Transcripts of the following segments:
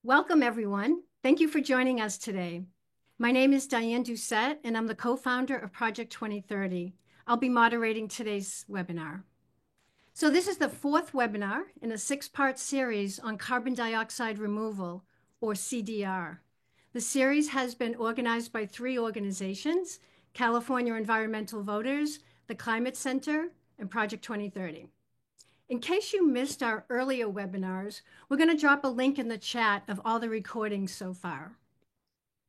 Welcome, everyone. Thank you for joining us today. My name is Diane Doucette, and I'm the co-founder of Project 2030. I'll be moderating today's webinar. So this is the fourth webinar in a six-part series on carbon dioxide removal, or CDR. The series has been organized by three organizations: California Environmental Voters, the Climate Center, and Project 2030. In case you missed our earlier webinars, we're going to drop a link in the chat of all the recordings so far.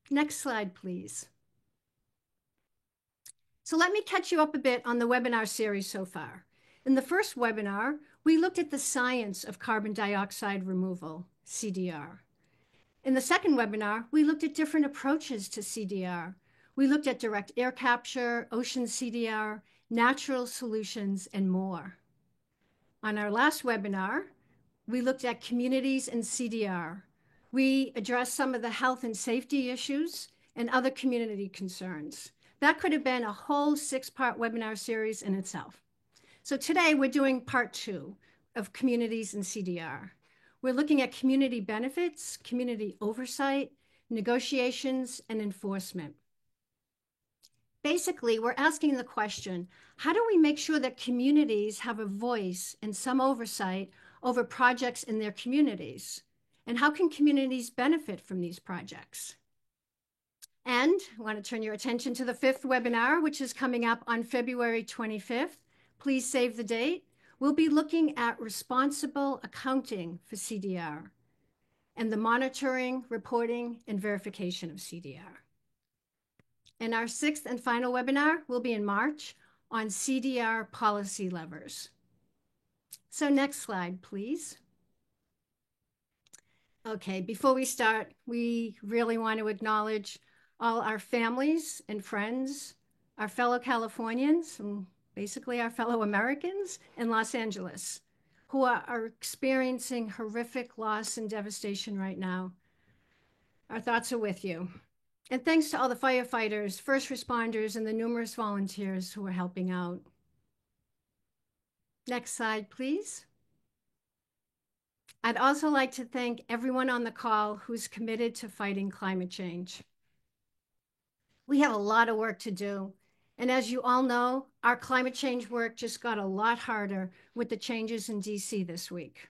Next slide, please. So let me catch you up a bit on the webinar series so far. In the first webinar, we looked at the science of carbon dioxide removal, CDR. In the second webinar, we looked at different approaches to CDR. We looked at direct air capture, ocean CDR, natural solutions, and more. On our last webinar, we looked at communities and CDR. We addressed some of the health and safety issues and other community concerns. That could have been a whole six-part webinar series in itself. So today we're doing part two of communities and CDR. We're looking at community benefits, community oversight, negotiations, and enforcement. Basically, we're asking the question, how do we make sure that communities have a voice and some oversight over projects in their communities? And how can communities benefit from these projects? And I want to turn your attention to the fifth webinar, which is coming up on February 25th. Please save the date. We'll be looking at responsible accounting for CDR and the monitoring, reporting, and verification of CDR. And our sixth and final webinar will be in March on CDR policy levers. So next slide, please. Okay, before we start, we really want to acknowledge all our families and friends, our fellow Californians, and basically our fellow Americans in Los Angeles, who are experiencing horrific loss and devastation right now. Our thoughts are with you. And thanks to all the firefighters, first responders, and the numerous volunteers who are helping out. Next slide, please. I'd also like to thank everyone on the call who's committed to fighting climate change. We have a lot of work to do. And as you all know, our climate change work just got a lot harder with the changes in DC this week.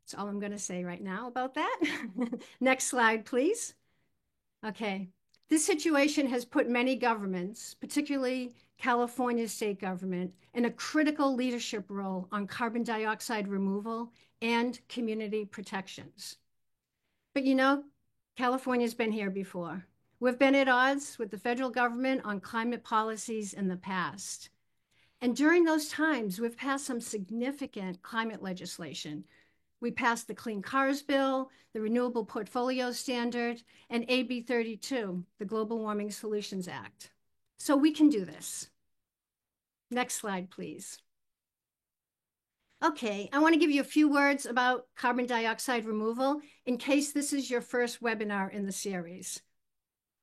That's all I'm going to say right now about that. Next slide, please. Okay, this situation has put many governments, particularly California state government, in a critical leadership role on carbon dioxide removal and community protections. But you know, California's been here before. We've been at odds with the federal government on climate policies in the past. And during those times, we've passed some significant climate legislation. We passed the Clean Cars Bill, the Renewable Portfolio Standard, and AB 32, the Global Warming Solutions Act. So we can do this. Next slide, please. Okay, I want to give you a few words about carbon dioxide removal in case this is your first webinar in the series.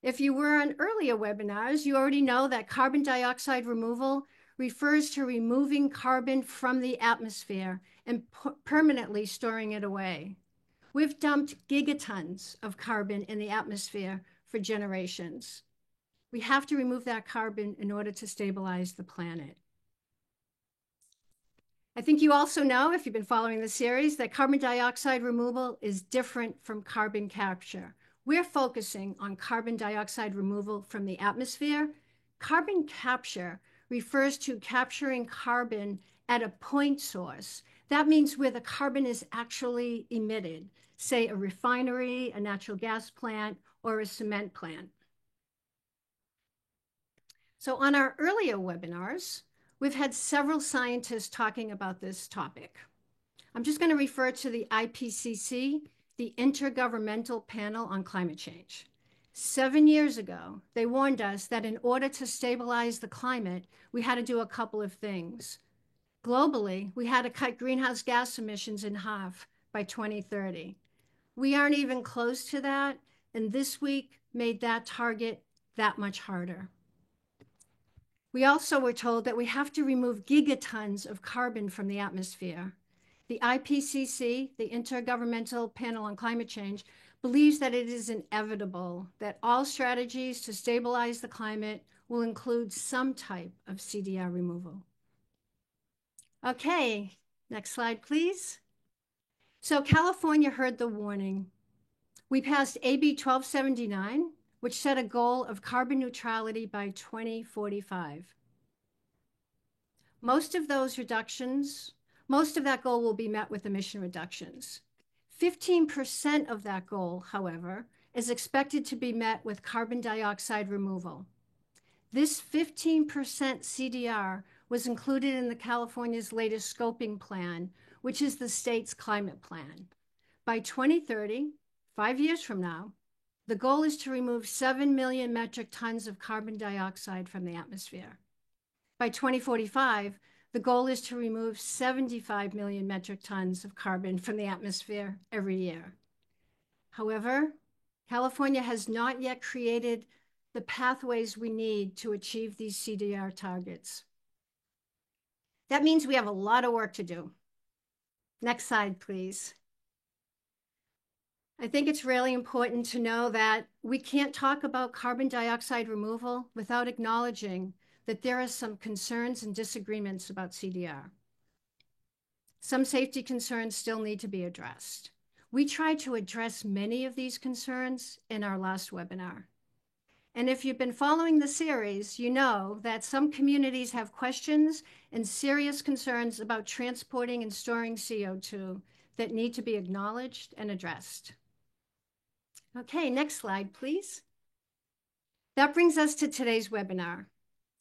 If you were on earlier webinars, you already know that carbon dioxide removal refers to removing carbon from the atmosphere and permanently storing it away. We've dumped gigatons of carbon in the atmosphere for generations. We have to remove that carbon in order to stabilize the planet. I think you also know, if you've been following the series, that carbon dioxide removal is different from carbon capture. We're focusing on carbon dioxide removal from the atmosphere. Carbon capture refers to capturing carbon at a point source. That means where the carbon is actually emitted, say a refinery, a natural gas plant, or a cement plant. So on our earlier webinars, we've had several scientists talking about this topic. I'm just going to refer to the IPCC, the Intergovernmental Panel on Climate Change. 7 years ago, they warned us that in order to stabilize the climate, we had to do a couple of things. Globally, we had to cut greenhouse gas emissions in half by 2030. We aren't even close to that, and this week made that target that much harder. We also were told that we have to remove gigatons of carbon from the atmosphere. The IPCC, the Intergovernmental Panel on Climate Change, believes that it is inevitable that all strategies to stabilize the climate will include some type of CDR removal. Okay, next slide, please. So California heard the warning. We passed AB 1279, which set a goal of carbon neutrality by 2045. Most of that goal will be met with emission reductions. 15% of that goal, however, is expected to be met with carbon dioxide removal. This 15% CDR was included in the California's latest scoping plan, which is the state's climate plan. By 2030, 5 years from now, the goal is to remove 7 million metric tons of carbon dioxide from the atmosphere. By 2045, the goal is to remove 75 million metric tons of carbon from the atmosphere every year. However, California has not yet created the pathways we need to achieve these CDR targets. That means we have a lot of work to do. Next slide, please. I think it's really important to know that we can't talk about carbon dioxide removal without acknowledging that there are some concerns and disagreements about CDR. Some safety concerns still need to be addressed. We tried to address many of these concerns in our last webinar. And if you've been following the series, you know that some communities have questions and serious concerns about transporting and storing CO2 that need to be acknowledged and addressed. Okay, next slide, please. That brings us to today's webinar.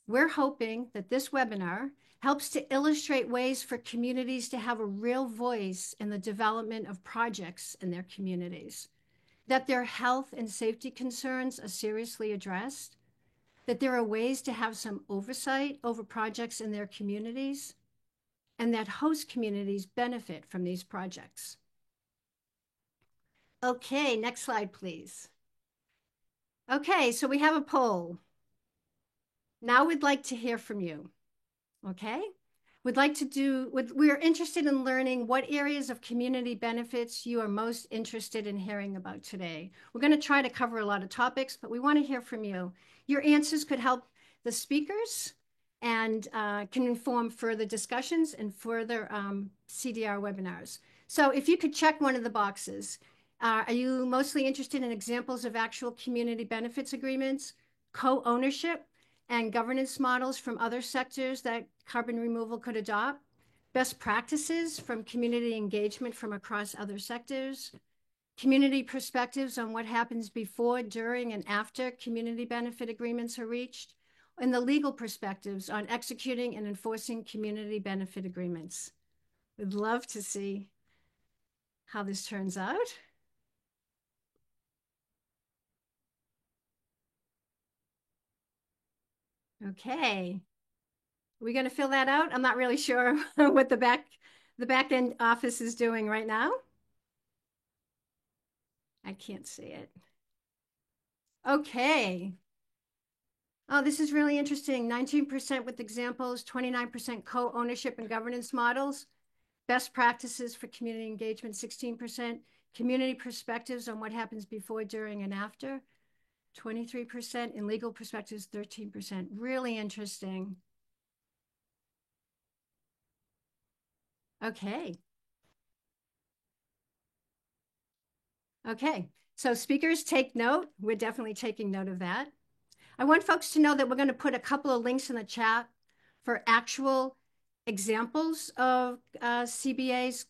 We're hoping that this webinar helps to illustrate ways for communities to have a real voice in the development of projects in their communities, that their health and safety concerns are seriously addressed, that there are ways to have some oversight over projects in their communities, and that host communities benefit from these projects. Okay, next slide, please. Okay, so we have a poll. Now we'd like to hear from you, okay? We're interested in learning what areas of community benefits you are most interested in hearing about today. We're going to try to cover a lot of topics, but we want to hear from you. Your answers could help the speakers and can inform further discussions and further CDR webinars. So if you could check one of the boxes, are you mostly interested in examples of actual community benefits agreements, co-ownership, and governance models from other sectors that carbon removal could adopt, best practices from community engagement from across other sectors, community perspectives on what happens before, during, and after community benefit agreements are reached, and the legal perspectives on executing and enforcing community benefit agreements. We'd love to see how this turns out. Okay. Are we going to fill that out? I'm not really sure what the back end office is doing right now. I can't see it. Okay. Oh, this is really interesting. 19% with examples, 29% co-ownership and governance models, best practices for community engagement, 16%, community perspectives on what happens before, during, and after, 23%, and legal perspectives, 13%. Really interesting. Okay. Okay, so speakers take note. We're definitely taking note of that. I want folks to know that we're going to put a couple of links in the chat for actual examples of CBA's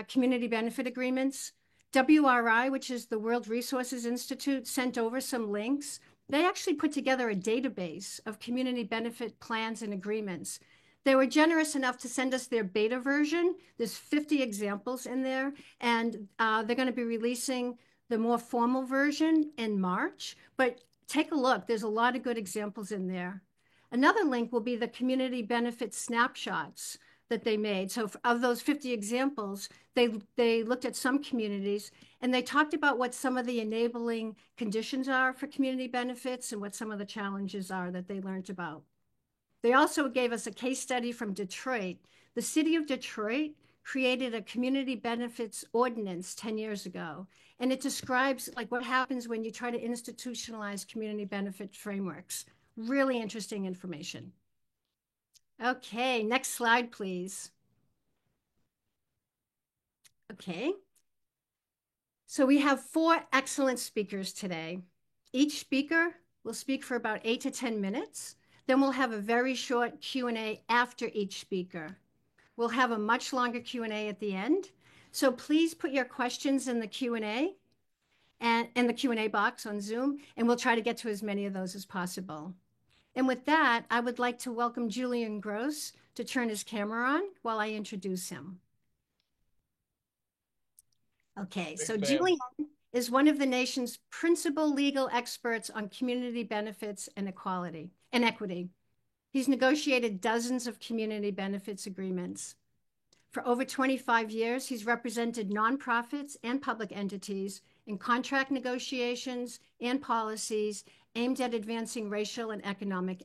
community benefit agreements. WRI, which is the World Resources Institute, sent over some links. They actually put together a database of community benefit plans and agreements. They were generous enough to send us their beta version. There's 50 examples in there, and they're going to be releasing the more formal version in March. But take a look. There's a lot of good examples in there. Another link will be the community benefit snapshots that they made. So of those 50 examples, they looked at some communities and they talked about what some of the enabling conditions are for community benefits and what some of the challenges are that they learned about. They also gave us a case study from Detroit. The city of Detroit created a community benefits ordinance 10 years ago. And it describes like what happens when you try to institutionalize community benefit frameworks. Really interesting information. Okay, next slide, please. Okay. So we have 4 excellent speakers today. Each speaker will speak for about 8 to 10 minutes. Then we'll have a very short Q&A after each speaker. We'll have a much longer Q&A at the end. So please put your questions in the Q&A and in the Q&A box on Zoom, and we'll try to get to as many of those as possible. And with that, I would like to welcome Julian Gross to turn his camera on while I introduce him. Okay, so Julian is one of the nation's principal legal experts on community benefits and equality and equity. He's negotiated dozens of community benefits agreements. For over 25 years, he's represented nonprofits and public entities in contract negotiations and policies aimed at advancing racial and economic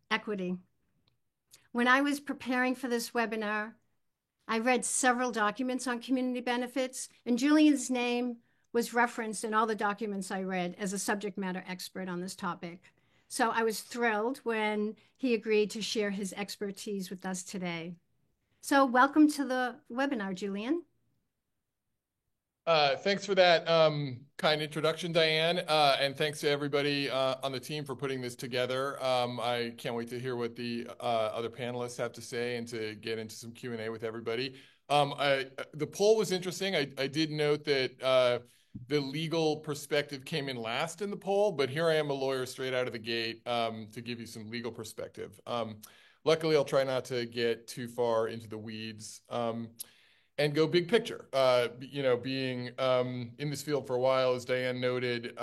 equity. When I was preparing for this webinar, I read several documents on community benefits, and Julian's name was referenced in all the documents I read as a subject matter expert on this topic. So I was thrilled when he agreed to share his expertise with us today. So welcome to the webinar, Julian. Thanks for that kind introduction, Diane, and thanks to everybody on the team for putting this together. I can't wait to hear what the other panelists have to say and to get into some Q&A with everybody. The poll was interesting. I did note that the legal perspective came in last in the poll, but here I am, a lawyer straight out of the gate, to give you some legal perspective. Luckily, I'll try not to get too far into the weeds. And go big picture. You know, being in this field for a while, as Diane noted,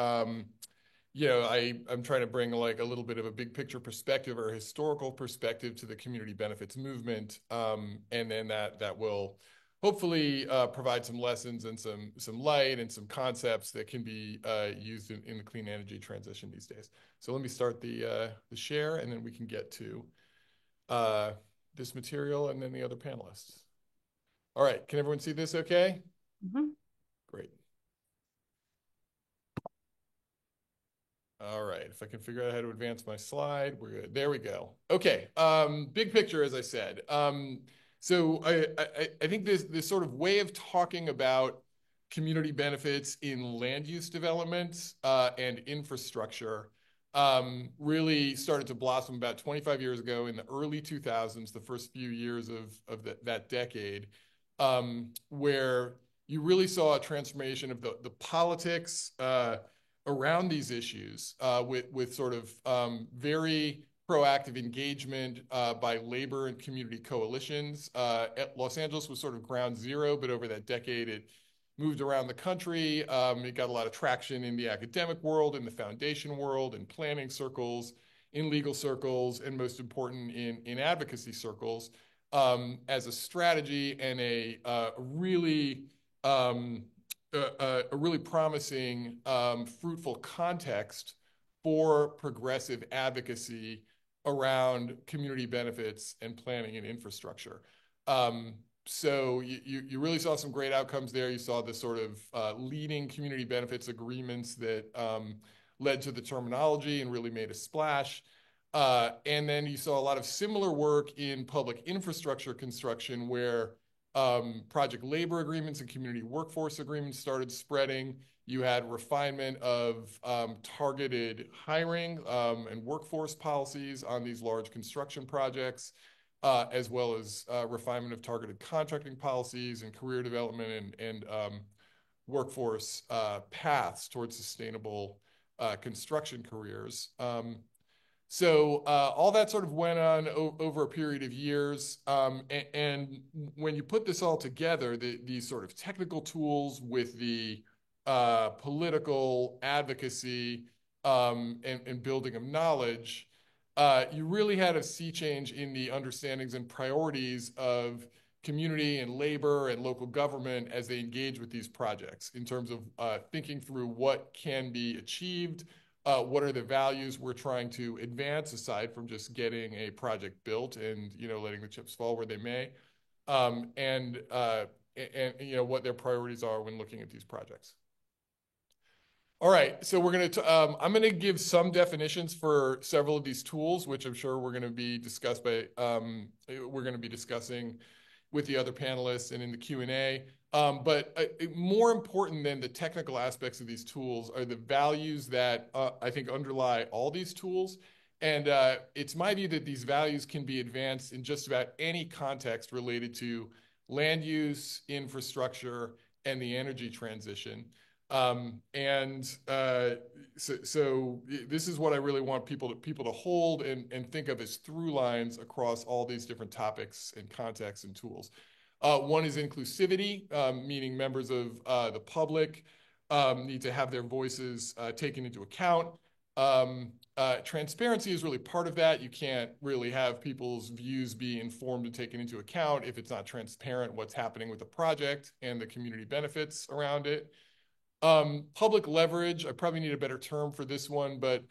you know, I'm trying to bring like a little bit of a big picture perspective or a historical perspective to the community benefits movement, and then that will hopefully provide some lessons and some light and some concepts that can be used in the clean energy transition these days. So let me start the share, and then we can get to this material and then the other panelists. All right, can everyone see this okay? Mm-hmm. Great. All right, if I can figure out how to advance my slide, we're good. There we go. Okay, big picture, as I said. So I think this sort of way of talking about community benefits in land use development and infrastructure really started to blossom about 25 years ago in the early 2000s, the first few years of that decade. Where you really saw a transformation of the politics around these issues with sort of very proactive engagement by labor and community coalitions. Los Angeles was sort of ground zero, but over that decade, it moved around the country. It got a lot of traction in the academic world, in the foundation world, in planning circles, in legal circles, and most important, in advocacy circles. As a strategy and a really promising, fruitful context for progressive advocacy around community benefits and planning and infrastructure. So you really saw some great outcomes there. You saw the sort of leading community benefits agreements that led to the terminology and really made a splash. And then you saw a lot of similar work in public infrastructure construction where project labor agreements and community workforce agreements started spreading. You had refinement of targeted hiring and workforce policies on these large construction projects, as well as refinement of targeted contracting policies and career development and workforce paths towards sustainable construction careers. So all that sort of went on over a period of years. And when you put this all together, these sort of technical tools with the political advocacy and building of knowledge, you really had a sea change in the understandings and priorities of community and labor and local government as they engage with these projects in terms of thinking through what can be achieved. What are the values we're trying to advance aside from just getting a project built and letting the chips fall where they may, and what their priorities are when looking at these projects. All right, so I'm gonna give some definitions for several of these tools, which I'm sure we're gonna be discussing with the other panelists and in the Q&A. But more important than the technical aspects of these tools are the values that I think underlie all these tools. And it's my view that these values can be advanced in just about any context related to land use, infrastructure, and the energy transition. So this is what I really want people to hold and think of as through lines across all these different topics and contexts and tools. One is inclusivity, meaning members of the public need to have their voices taken into account. Transparency is really part of that. You can't really have people's views be informed and taken into account if it's not transparent what's happening with the project and the community benefits around it. Public leverage, I probably need a better term for this one, but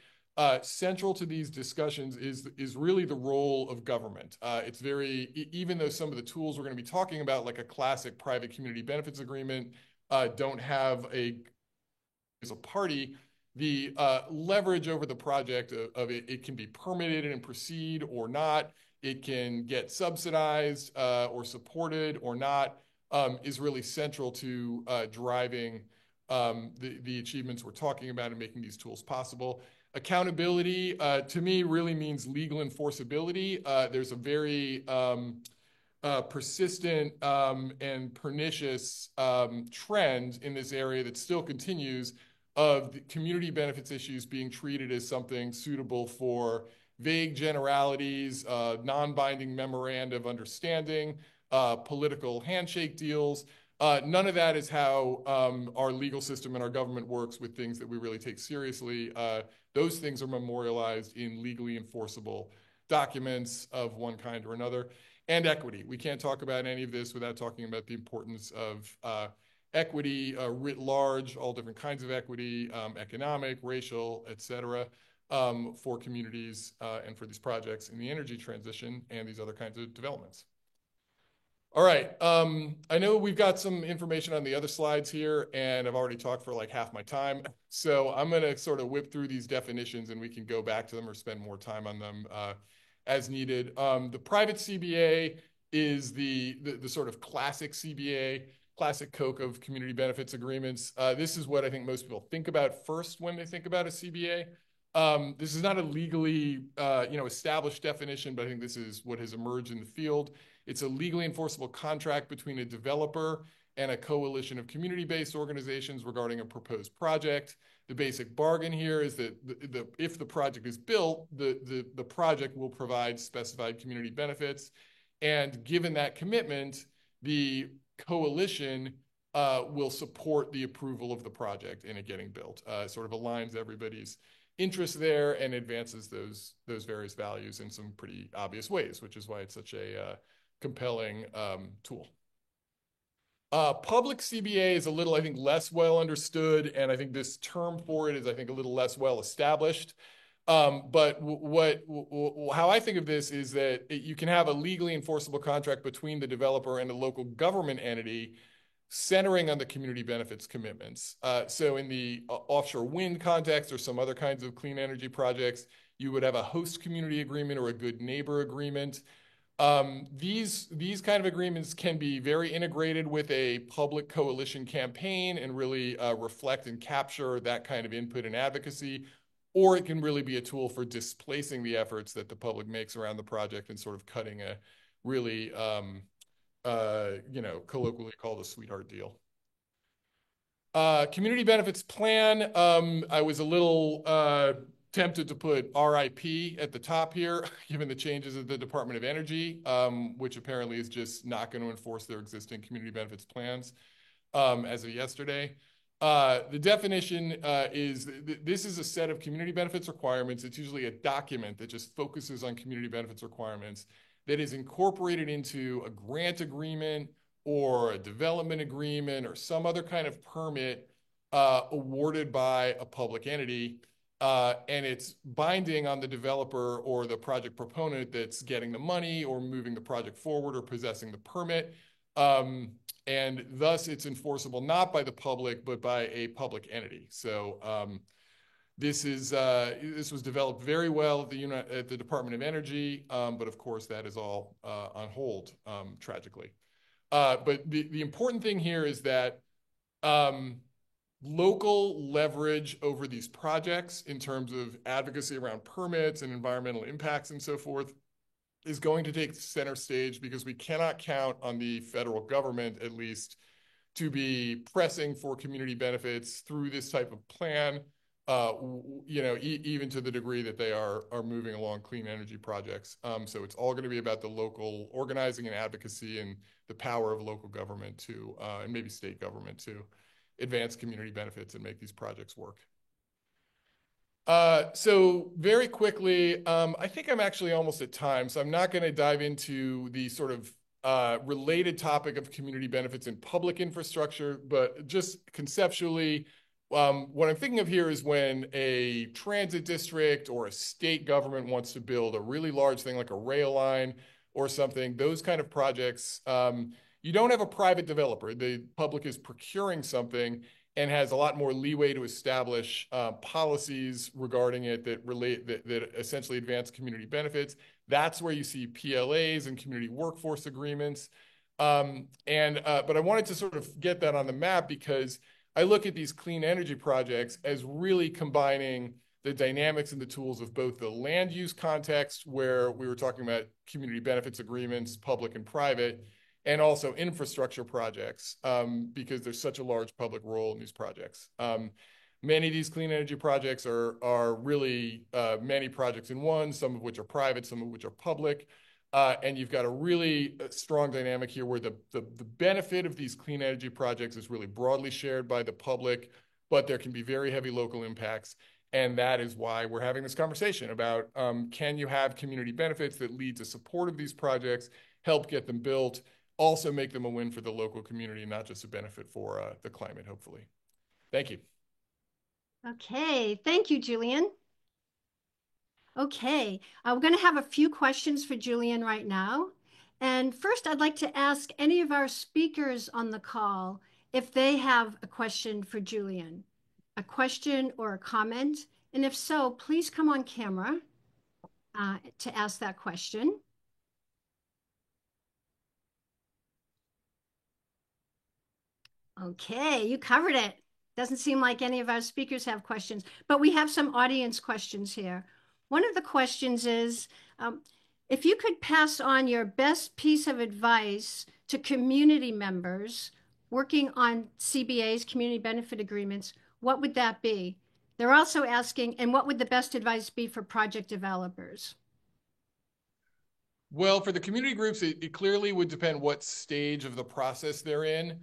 central to these discussions is really the role of government. It's even though some of the tools we're going to be talking about, like a classic private community benefits agreement, don't have as a party, the leverage over the project of it can be permitted and proceed or not. It can get subsidized or supported or not, is really central to driving the achievements we're talking about and making these tools possible. Accountability, to me, really means legal enforceability. There's a very persistent and pernicious trend in this area that still continues of the community benefits issues being treated as something suitable for vague generalities, non-binding memoranda of understanding, political handshake deals. None of that is how our legal system and our government works with things that we really take seriously. Those things are memorialized in legally enforceable documents of one kind or another. And equity. We can't talk about any of this without talking about the importance of equity writ large, all different kinds of equity, economic, racial, et cetera, for communities and for these projects in the energy transition and these other kinds of developments. All right, I know we've got some information on the other slides here, and I've already talked for like half my time. So I'm gonna sort of whip through these definitions and we can go back to them or spend more time on them as needed. The private CBA is the sort of classic CBA, classic Coke of community benefits agreements. This is what I think most people think about first when they think about a CBA. This is not a legally established definition, but I think this is what has emerged in the field. It's a legally enforceable contract between a developer and a coalition of community-based organizations regarding a proposed project. The basic bargain here is that if the project is built, the project will provide specified community benefits. And given that commitment, the coalition will support the approval of the project and it getting built. Sort of aligns everybody's interest there and advances those various values in some pretty obvious ways, which is why it's such a compelling tool. Public CBA is a little, I think, less well understood, and I think this term for it is, I think, a little less well established. But how I think of this is that you can have a legally enforceable contract between the developer and a local government entity centering on the community benefits commitments. So in the offshore wind context or some other kinds of clean energy projects, you would have a host community agreement or a good neighbor agreement. These kind of agreements can be very integrated with a public coalition campaign and really reflect and capture that kind of input and advocacy, or it can really be a tool for displacing the efforts that the public makes around the project and sort of cutting a really, colloquially called a sweetheart deal. Community benefits plan. I was a little tempted to put RIP at the top here, given the changes of the Department of Energy, which apparently is just not going to enforce their existing community benefits plans as of yesterday. The definition is this is a set of community benefits requirements. It's usually a document that just focuses on community benefits requirements that is incorporated into a grant agreement or a development agreement or some other kind of permit awarded by a public entity. and it's binding on the developer or the project proponent that's getting the money or moving the project forward or possessing the permit. And thus it's enforceable not by the public, but by a public entity. So this was developed very well at the Department of Energy, but of course that is all on hold, tragically. But the important thing here is that local leverage over these projects in terms of advocacy around permits and environmental impacts and so forth is going to take center stage, because we cannot count on the federal government, at least, to be pressing for community benefits through this type of plan, even to the degree that they are moving along clean energy projects. So it's all going to be about the local organizing and advocacy and the power of local government to, and maybe state government to advance community benefits and make these projects work. So very quickly, I think I'm actually almost at time, so I'm not going to dive into the sort of related topic of community benefits in public infrastructure, but just conceptually, what I'm thinking of here is when a transit district or a state government wants to build a really large thing like a rail line or something, those kind of projects, you don't have a private developer. The public is procuring something and has a lot more leeway to establish policies regarding it that essentially advance community benefits. That's where you see PLAs and community workforce agreements. But I wanted to sort of get that on the map because I look at these clean energy projects as really combining the dynamics and the tools of both the land use context, where we were talking about community benefits agreements, public and private, and also infrastructure projects, because there's such a large public role in these projects. Many of these clean energy projects are really many projects in one, some of which are private, some of which are public. And you've got a really strong dynamic here where the benefit of these clean energy projects is really broadly shared by the public, but there can be very heavy local impacts. And that is why we're having this conversation about, can you have community benefits that lead to support of these projects, help get them built, also make them a win for the local community, not just a benefit for the climate, hopefully. Thank you. Okay, thank you, Julian. Okay, we're going to have a few questions for Julian right now. And first, I'd like to ask any of our speakers on the call if they have a question for Julian, a question or a comment. And if so, please come on camera to ask that question. Okay, you covered it. Doesn't seem like any of our speakers have questions, but we have some audience questions here. One of the questions is, if you could pass on your best piece of advice to community members working on CBAs, community benefit agreements, what would that be? They're also asking, and what would the best advice be for project developers? Well, for the community groups, it clearly would depend what stage of the process they're in.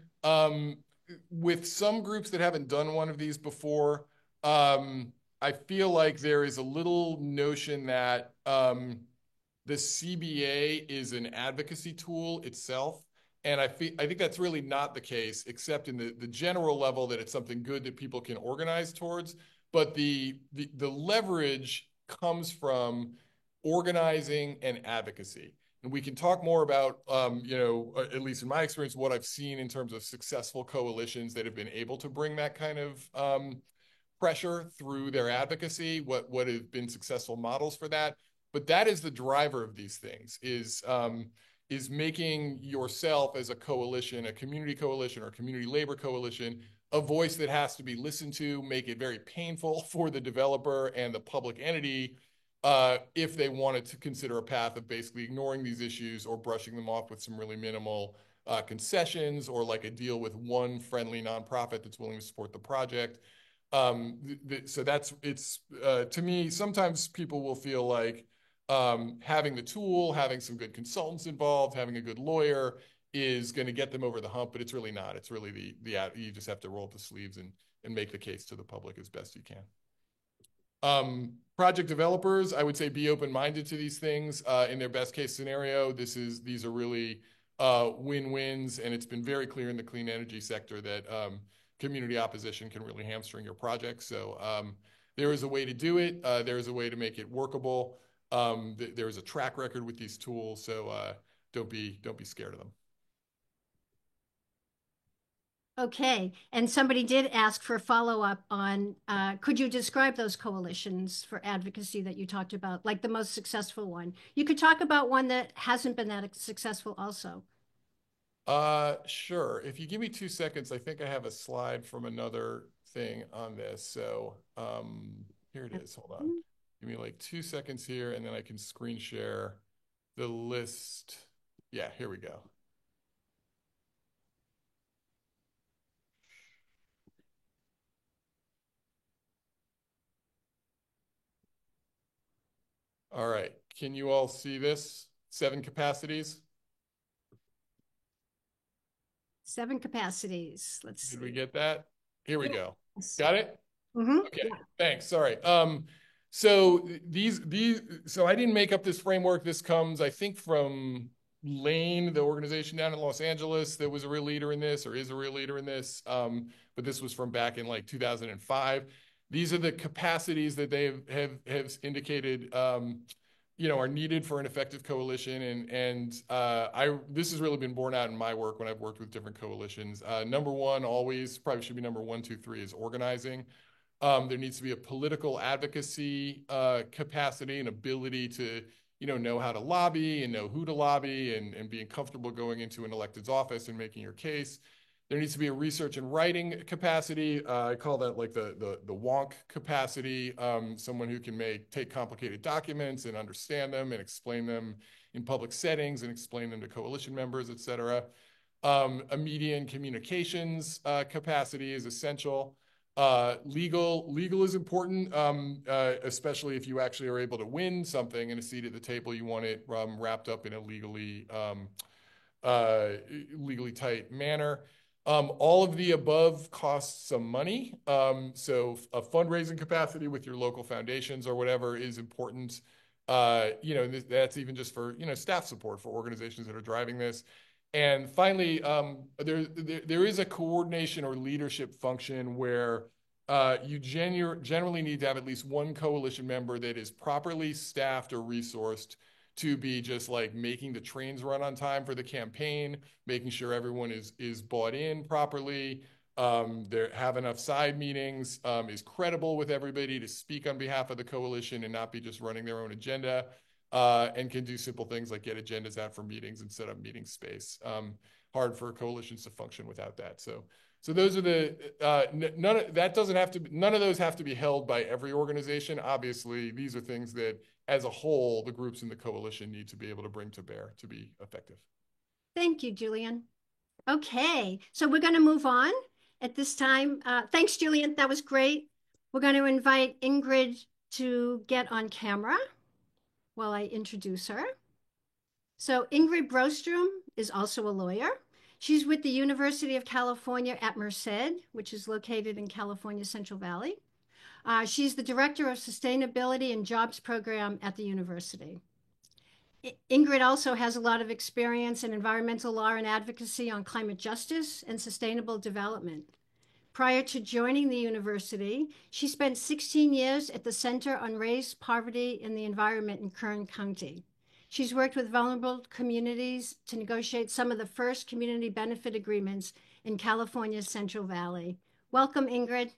With some groups that haven't done one of these before, I feel like there is a little notion that the CBA is an advocacy tool itself. And I think that's really not the case, except in the general level that it's something good that people can organize towards. But the leverage comes from organizing and advocacy. And we can talk more about, at least in my experience, what I've seen in terms of successful coalitions that have been able to bring that kind of pressure through their advocacy, what have been successful models for that. But that is the driver of these things, is making yourself as a coalition, a community coalition or a community labor coalition, a voice that has to be listened to, make it very painful for the developer and the public entity if they wanted to consider a path of basically ignoring these issues or brushing them off with some really minimal concessions, or like a deal with one friendly nonprofit that's willing to support the project. So to me, sometimes people will feel like having the tool, having some good consultants involved, having a good lawyer is going to get them over the hump, but it's really not. It's really you just have to roll up the sleeves and make the case to the public as best you can. Project developers, I would say, be open-minded to these things. In their best case scenario, these are really win-wins, and it's been very clear in the clean energy sector that community opposition can really hamstring your project. So there is a way to do it. There is a way to make it workable. There is a track record with these tools, so don't be scared of them. Okay, and somebody did ask for follow-up on, could you describe those coalitions for advocacy that you talked about, like the most successful one? You could talk about one that hasn't been that successful also. Sure. If you give me 2 seconds, I think I have a slide from another thing on this. So, here it is. Hold on. Give me like 2 seconds here, and then I can screen share the list. Yeah, here we go. All right. Can you all see this? 7 capacities. 7 capacities. Let's Did we see. get that? Here we go. Yes. Got it? Mm-hmm. Okay, Yeah. thanks. Sorry. So so I didn't make up this framework. This comes, I think, from Lane, the organization down in Los Angeles that was a real leader in this, or is a real leader in this. But this was from back in like 2005. These are the capacities that they have indicated, are needed for an effective coalition. And I this has really been borne out in my work when I've worked with different coalitions. Number one, always probably should be number one, two, three, is organizing. There needs to be a political advocacy capacity and ability to, know how to lobby and know who to lobby, and being comfortable going into an elected's office and making your case. There needs to be a research and writing capacity. I call that like the wonk capacity. Someone who can take complicated documents and understand them and explain them in public settings and explain them to coalition members, et cetera. A media and communications capacity is essential. Legal is important, especially if you actually are able to win something in a seat at the table. You want it wrapped up in a legally tight manner. All of the above costs some money. So a fundraising capacity with your local foundations or whatever is important. That's even just for, staff support for organizations that are driving this. And finally, there is a coordination or leadership function where you generally need to have at least one coalition member that is properly staffed or resourced to be just like making the trains run on time for the campaign, making sure everyone is bought in properly, they have enough side meetings, is credible with everybody to speak on behalf of the coalition and not be just running their own agenda, and can do simple things like get agendas out for meetings and set up meeting space. Hard for coalitions to function without that. So those are none of those have to be held by every organization. Obviously, these are things that as a whole, the groups in the coalition need to be able to bring to bear to be effective. Thank you, Julian. Okay, so we're going to move on at this time. Thanks, Julian. That was great. We're going to invite Ingrid to get on camera while I introduce her. So Ingrid Brostrom is also a lawyer. She's with the University of California at Merced, which is located in California Central Valley. She's the Director of Sustainability and Jobs Program at the university. Ingrid also has a lot of experience in environmental law and advocacy on climate justice and sustainable development. Prior to joining the university, she spent 16 years at the Center on Race, Poverty, and the Environment in Kern County. She's worked with vulnerable communities to negotiate some of the first community benefit agreements in California's Central Valley. Welcome, Ingrid.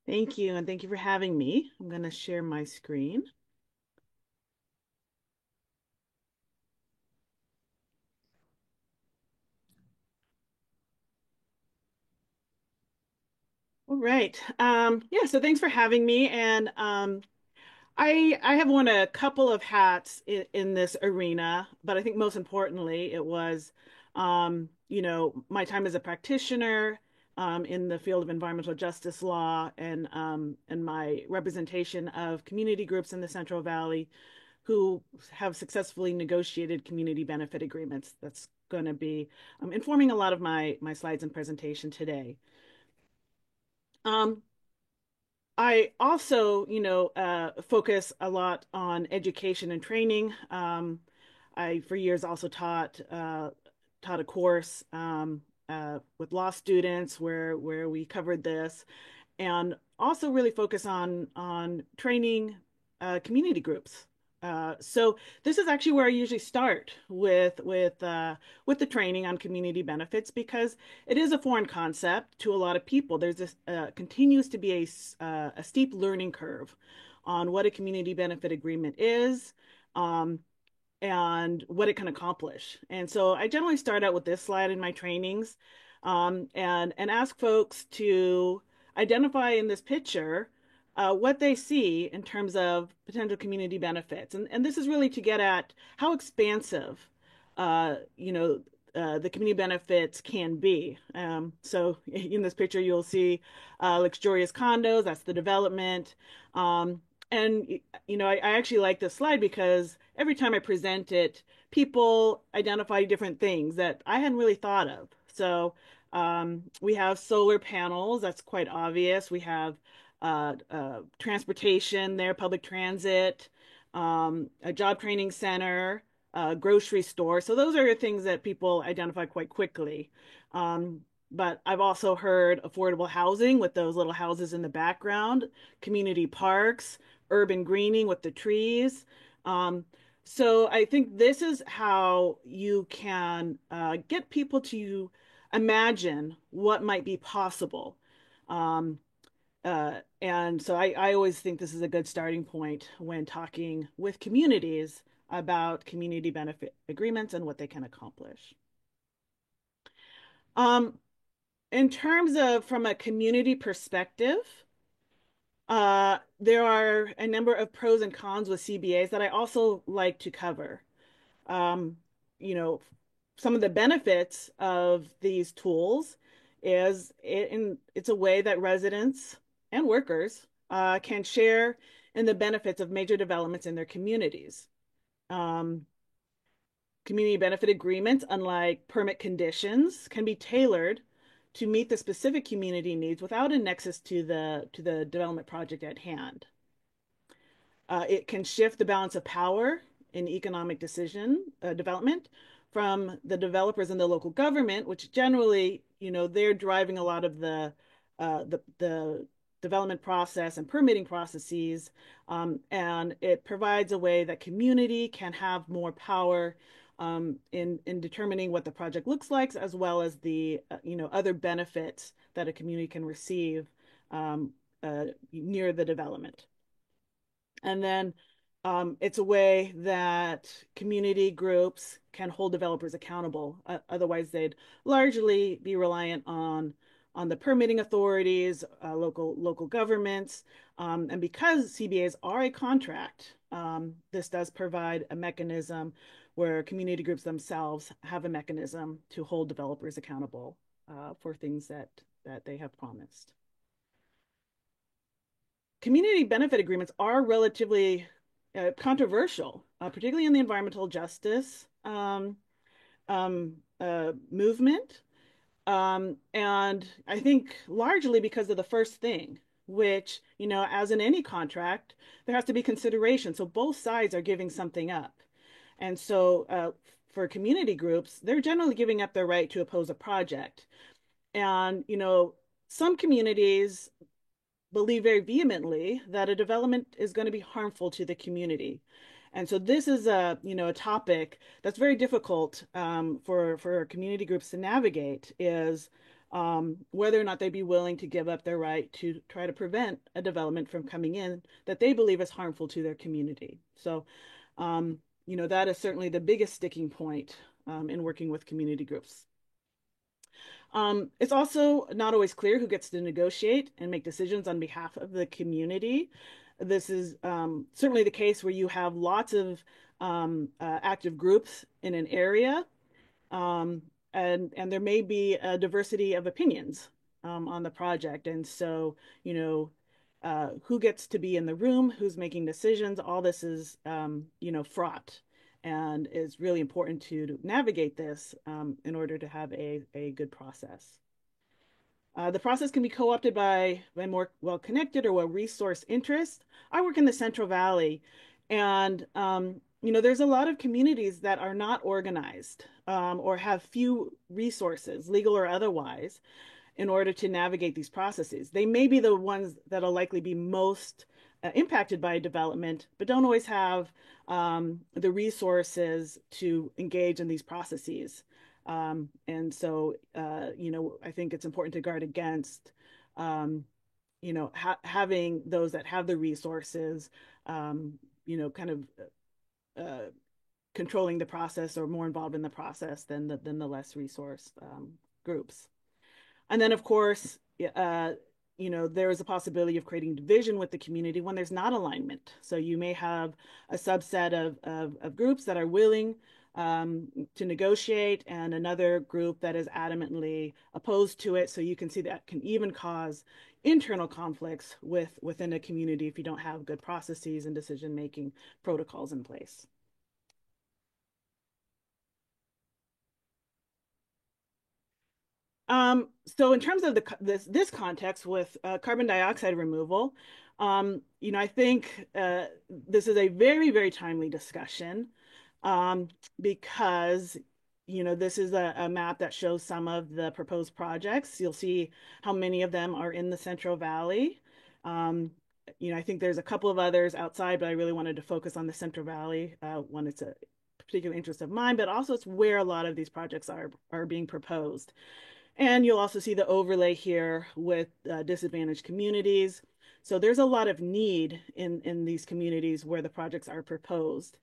Thank you, and thank you for having me. I'm going to share my screen. All right. Yeah, so thanks for having me. And I have worn a couple of hats in this arena, but I think most importantly, it was, my time as a practitioner in the field of environmental justice law, and my representation of community groups in the Central Valley who have successfully negotiated community benefit agreements. That's going to be informing a lot of my slides and presentation today. Um, I also, focus a lot on education and training. I, for years, also taught a course with law students where we covered this, and also really focus on training community groups. So this is actually where I usually start with the training on community benefits because it is a foreign concept to a lot of people. There's this continues to be a steep learning curve on what a community benefit agreement is. And what it can accomplish. And so I generally start out with this slide in my trainings, and ask folks to identify in this picture what they see in terms of potential community benefits. And this is really to get at how expansive, uh, you know, the community benefits can be. So in this picture, you'll see luxurious condos, that's the development. Um, and I actually like this slide because every time I present it, people identify different things that I hadn't really thought of. So we have solar panels, that's quite obvious. We have transportation there, public transit, a job training center, a grocery store. So those are things that people identify quite quickly. Um, but I've also heard affordable housing with those little houses in the background, community parks, urban greening with the trees. Um, so I think this is how you can get people to imagine what might be possible. Um, and so I always think this is a good starting point when talking with communities about community benefit agreements and what they can accomplish. Um, in terms of from a community perspective, there are a number of pros and cons with CBAs that I also like to cover. Um, you know, some of the benefits of these tools is it's a way that residents and workers can share in the benefits of major developments in their communities. Um, Community benefit agreements, unlike permit conditions, can be tailored to meet the specific community needs without a nexus to the development project at hand. It can shift the balance of power in economic decision development from the developers and the local government, which generally, they're driving a lot of the development process and permitting processes, and it provides a way that community can have more power in determining what the project looks like, as well as the other benefits that a community can receive near the development. And then it's a way that community groups can hold developers accountable. Otherwise, they'd largely be reliant on the permitting authorities, local governments. And because CBAs are a contract, this does provide a mechanism where community groups themselves have a mechanism to hold developers accountable for things that they have promised. Community benefit agreements are relatively controversial, particularly in the environmental justice movement. And I think largely because of the first thing, which, as in any contract, there has to be consideration. So both sides are giving something up. And so for community groups, they're generally giving up their right to oppose a project. And, some communities believe very vehemently that a development is going to be harmful to the community. And so this is a topic that's very difficult for community groups to navigate is whether or not they'd be willing to give up their right to try to prevent a development from coming in that they believe is harmful to their community. So, that is certainly the biggest sticking point in working with community groups. It's also not always clear who gets to negotiate and make decisions on behalf of the community. This is certainly the case where you have lots of active groups in an area, and there may be a diversity of opinions on the project. And so, who gets to be in the room, who's making decisions, all this is, fraught and it's really important to navigate this in order to have a good process. The process can be co-opted by more well-connected or well-resourced interests. I work in the Central Valley, and there's a lot of communities that are not organized or have few resources, legal or otherwise, in order to navigate these processes. They may be the ones that'll likely be most impacted by development, but don't always have the resources to engage in these processes. And so, I think it's important to guard against, having those that have the resources, kind of uh, controlling the process or more involved in the process than the less resourced groups. And then, of course, there is a possibility of creating division with the community when there's not alignment. So you may have a subset of groups that are willing to negotiate and another group that is adamantly opposed to it. So you can see that can even cause internal conflicts within a community if you don't have good processes and decision-making protocols in place. So in terms of this context with carbon dioxide removal, I think this is a very, very timely discussion because this is a map that shows some of the proposed projects. You'll see how many of them are in the Central Valley. I think there's a couple of others outside, but I really wanted to focus on the Central Valley when it's a particular interest of mine, but also it's where a lot of these projects are being proposed. And you'll also see the overlay here with disadvantaged communities. So there's a lot of need in these communities where the projects are proposed.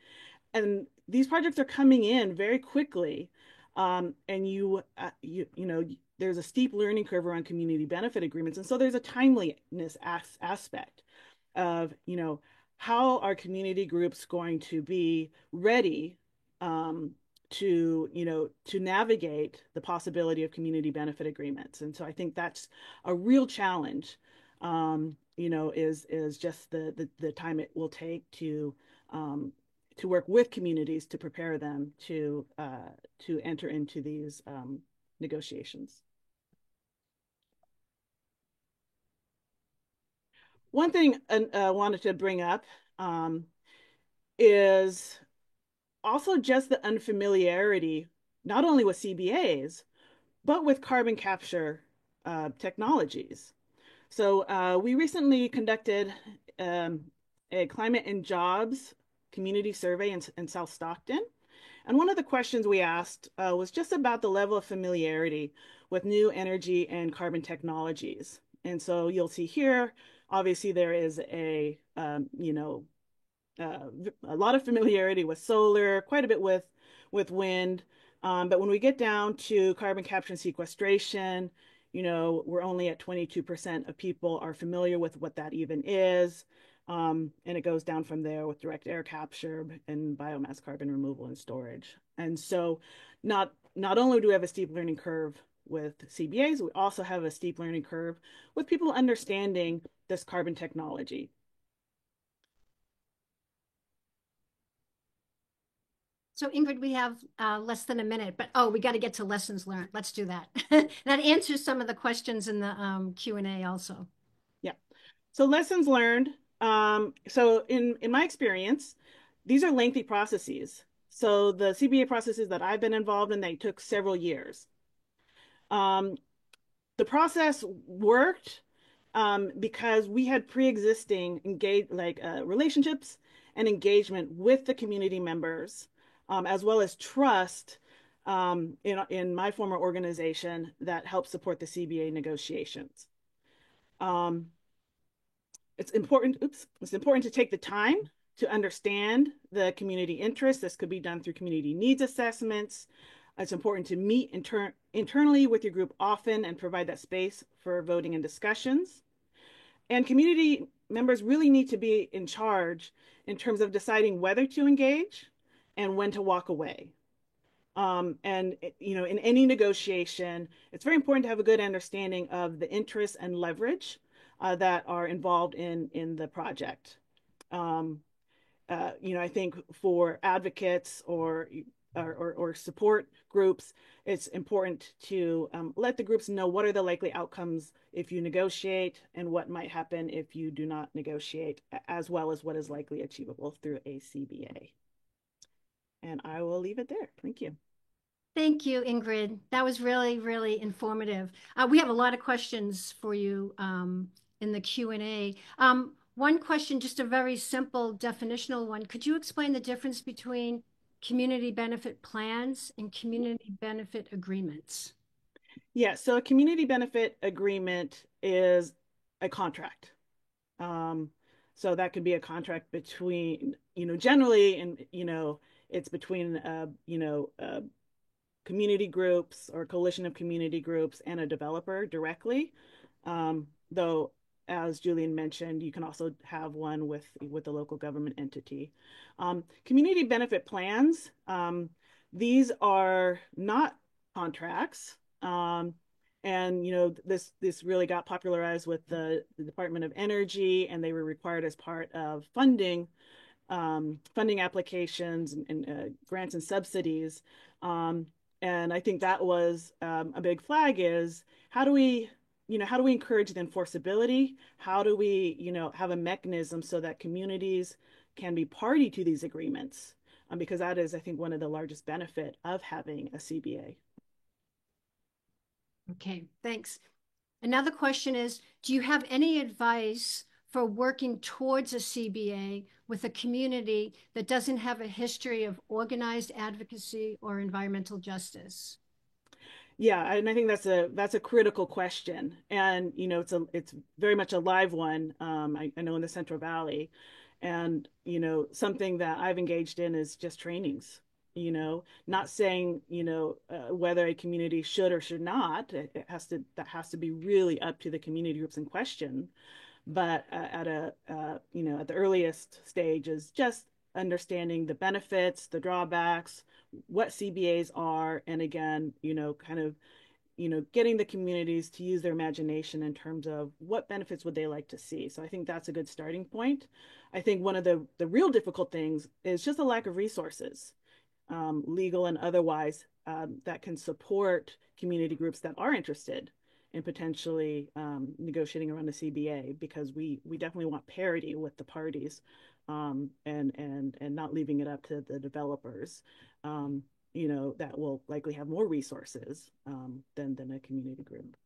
And these projects are coming in very quickly. And there's a steep learning curve around community benefit agreements. And so there's a timeliness aspect of, how are community groups going to be ready to navigate the possibility of community benefit agreements. And so I think that's a real challenge, is just the time it will take to work with communities to prepare them to enter into these negotiations. One thing I wanted to bring up is also just the unfamiliarity, not only with CBAs, but with carbon capture technologies. So we recently conducted a climate and jobs community survey in South Stockton. And one of the questions we asked was just about the level of familiarity with new energy and carbon technologies. And so you'll see here, obviously there is a lot of familiarity with solar, quite a bit with wind. But when we get down to carbon capture and sequestration, we're only at 22% of people are familiar with what that even is. And it goes down from there with direct air capture and biomass carbon removal and storage. And so not only do we have a steep learning curve with CBAs, we also have a steep learning curve with people understanding this carbon technology. So Ingrid, we have less than a minute, but we got to get to lessons learned. Let's do that. That answers some of the questions in the Q&A also. Yeah. So lessons learned. So in my experience, these are lengthy processes. So the CBA processes that I've been involved in, they took several years. The process worked because we had pre-existing relationships and engagement with the community members, as well as trust in my former organization that helped support the CBA negotiations. It's important to take the time to understand the community interest. This could be done through community needs assessments. It's important to meet internally with your group often and provide that space for voting and discussions. And community members really need to be in charge in terms of deciding whether to engage and when to walk away. In any negotiation, it's very important to have a good understanding of the interests and leverage that are involved in the project. I think for advocates or support groups, it's important to let the groups know what are the likely outcomes if you negotiate and what might happen if you do not negotiate, as well as what is likely achievable through a CBA. And I will leave it there. Thank you. Thank you, Ingrid. That was really, really informative. We have a lot of questions for you in the Q&A. One question, just a very simple definitional one. Could you explain the difference between community benefit plans and community benefit agreements? Yeah, so a community benefit agreement is a contract. Um, so that could be a contract between, generally, and, it's between, community groups or coalition of community groups and a developer directly. Though, as Julian mentioned, you can also have one with a local government entity. Community benefit plans, these are not contracts. And this really got popularized with the Department of Energy, and they were required as part of funding applications and grants and subsidies. And I think that was a big flag is how do we, how do we encourage the enforceability? How do we, have a mechanism so that communities can be party to these agreements? Because that is, I think, one of the largest benefit of having a CBA. Okay, thanks. Another question is, do you have any advice for working towards a CBA with a community that doesn't have a history of organized advocacy or environmental justice? Yeah, and I think that's a critical question, and it's very much a live one. I know in the Central Valley, and something that I've engaged in is just trainings. Not saying whether a community should or should not. That has to be really up to the community groups in question. But at the earliest stage is just understanding the benefits, the drawbacks, what CBAs are, and again, kind of, getting the communities to use their imagination in terms of what benefits would they like to see. So I think that's a good starting point. I think one of the real difficult things is just a lack of resources, legal and otherwise, that can support community groups that are interested in potentially negotiating around the CBA, because we definitely want parity with the parties, and not leaving it up to the developers, that will likely have more resources than a community group.